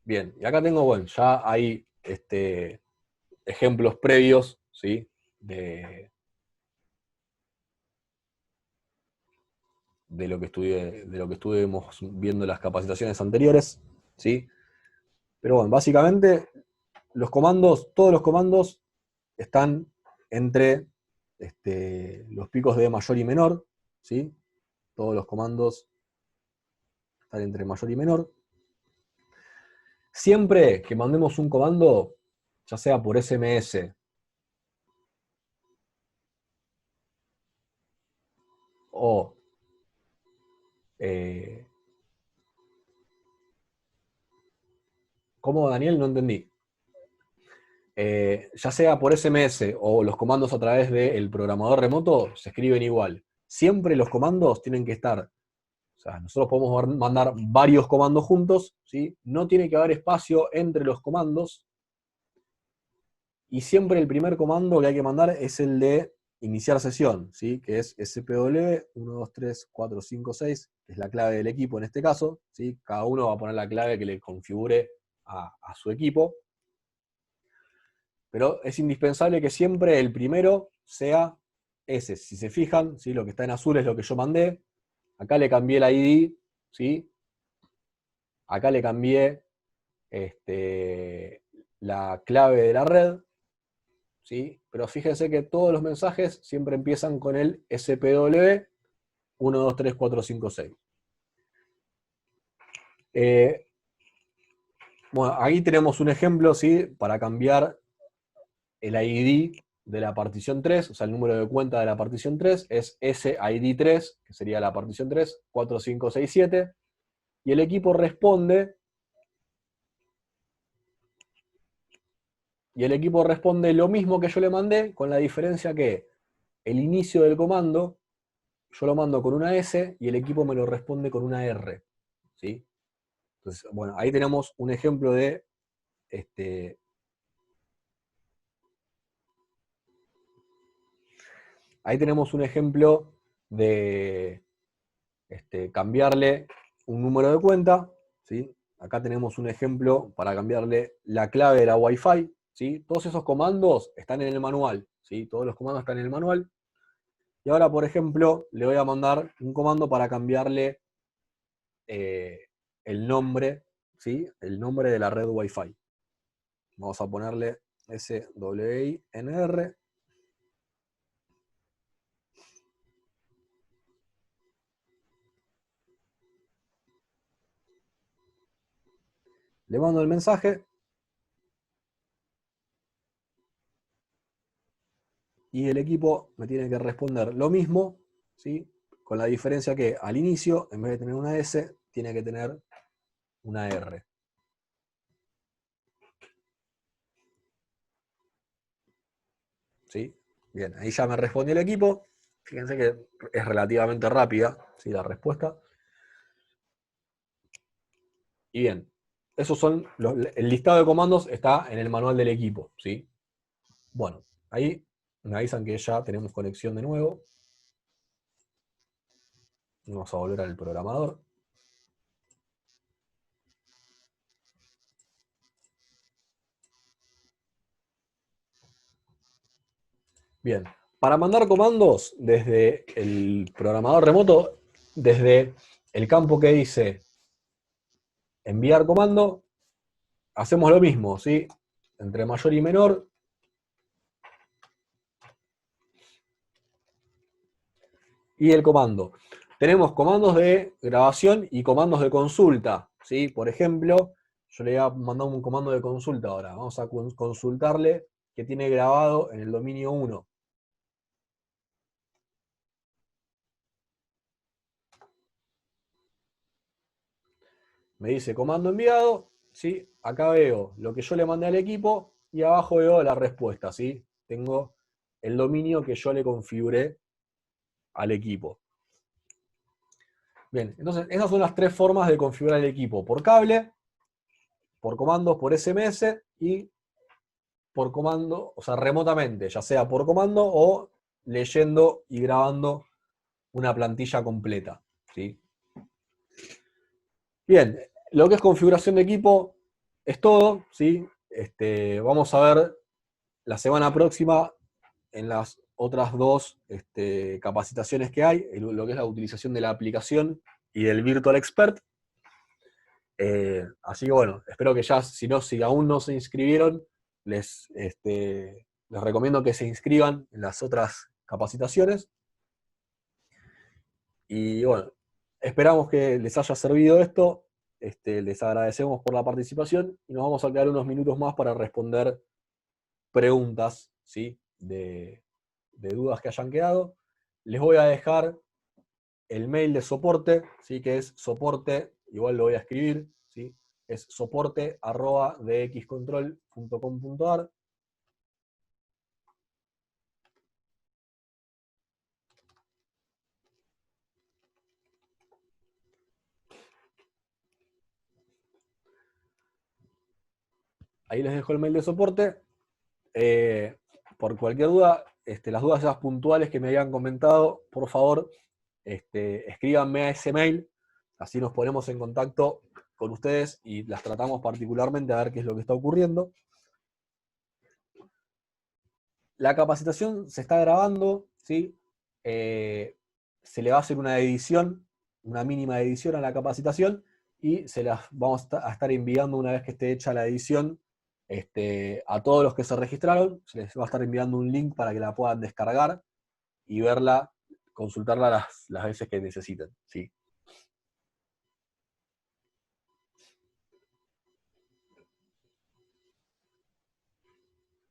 Bien, y acá tengo, bueno, ya hay ejemplos previos, ¿sí? De lo que estuvimos viendo en las capacitaciones anteriores, ¿sí? Pero bueno, básicamente todos los comandos están entre los picos de mayor y menor, ¿sí? Todos los comandos están entre mayor y menor. Siempre que mandemos un comando, ya sea por SMS o ¿cómo, Daniel? No entendí. Ya sea por SMS o los comandos a través del programador remoto, se escriben igual. Siempre los comandos tienen que estar, o sea, nosotros podemos mandar varios comandos juntos, ¿sí? No tiene que haber espacio entre los comandos, y siempre el primer comando que hay que mandar es el de iniciar sesión, ¿sí? Que es spw 123456, que es la clave del equipo en este caso, ¿sí? Cada uno va a poner la clave que le configure a su equipo. Pero es indispensable que siempre el primero sea ese. Si se fijan, ¿sí? Lo que está en azul es lo que yo mandé. Acá le cambié la ID, ¿sí? Acá le cambié la clave de la red, ¿sí? Pero fíjense que todos los mensajes siempre empiezan con el SPW 123456. Bueno, ahí tenemos un ejemplo, ¿sí? Para cambiar el ID de la partición 3, o sea, el número de cuenta de la partición 3, es SID3, que sería la partición 3, 4567, y el equipo responde, lo mismo que yo le mandé, con la diferencia que el inicio del comando, yo lo mando con una S y el equipo me lo responde con una R, ¿sí? Entonces, bueno, ahí tenemos un ejemplo de ahí tenemos un ejemplo de cambiarle un número de cuenta, ¿sí? Acá tenemos un ejemplo para cambiarle la clave de la Wi-Fi, ¿sí? Todos esos comandos están en el manual, ¿sí? Todos los comandos están en el manual. Y ahora, por ejemplo, le voy a mandar un comando para cambiarle el nombre, ¿sí? El nombre de la red Wi-Fi. Vamos a ponerle SWINR. Le mando el mensaje. Y el equipo me tiene que responder lo mismo, ¿sí? Con la diferencia que al inicio, en vez de tener una S, tiene que tener una R. ¿Sí? Bien, ahí ya me respondió el equipo. Fíjense que es relativamente rápida, ¿sí? La respuesta. Y bien, esos son el listado de comandos está en el manual del equipo, ¿sí? Bueno, ahí me avisan que ya tenemos conexión de nuevo. Vamos a volver al programador. Bien, para mandar comandos desde el programador remoto, desde el campo que dice enviar comando, hacemos lo mismo, ¿sí? Entre mayor y menor. Y el comando. Tenemos comandos de grabación y comandos de consulta, ¿sí? Por ejemplo, yo le voy a mandar un comando de consulta ahora. Vamos a consultarle que tiene grabado en el dominio 1. Me dice comando enviado, ¿sí? Acá veo lo que yo le mandé al equipo y abajo veo la respuesta, ¿sí? Tengo el dominio que yo le configuré al equipo. Bien, entonces esas son las tres formas de configurar el equipo: por cable, por comandos, por SMS y por comando, o sea, remotamente, ya sea por comando o leyendo y grabando una plantilla completa, ¿sí? Bien, lo que es configuración de equipo es todo, ¿sí? Vamos a ver la semana próxima en las otras dos capacitaciones que hay, lo que es la utilización de la aplicación y del Virtual Expert. Así que bueno, espero que ya, si aún no se inscribieron, les recomiendo que se inscriban en las otras capacitaciones. Y bueno, esperamos que les haya servido esto. Les agradecemos por la participación y nos vamos a quedar unos minutos más para responder preguntas, ¿sí? de dudas que hayan quedado. Les voy a dejar el mail de soporte, ¿sí? Que es soporte, igual lo voy a escribir, ¿sí? Es soporte@dxcontrol.com.ar. Ahí les dejo el mail de soporte. Por cualquier duda, las dudas esas puntuales que me hayan comentado, por favor, escríbanme a ese mail, así nos ponemos en contacto con ustedes y las tratamos particularmente a ver qué es lo que está ocurriendo. La capacitación se está grabando, ¿sí? Se le va a hacer una edición, una mínima edición a la capacitación y se las vamos a estar enviando una vez que esté hecha la edición a todos los que se registraron. Se les va a estar enviando un link para que la puedan descargar y verla, consultarla las veces que necesiten, ¿sí?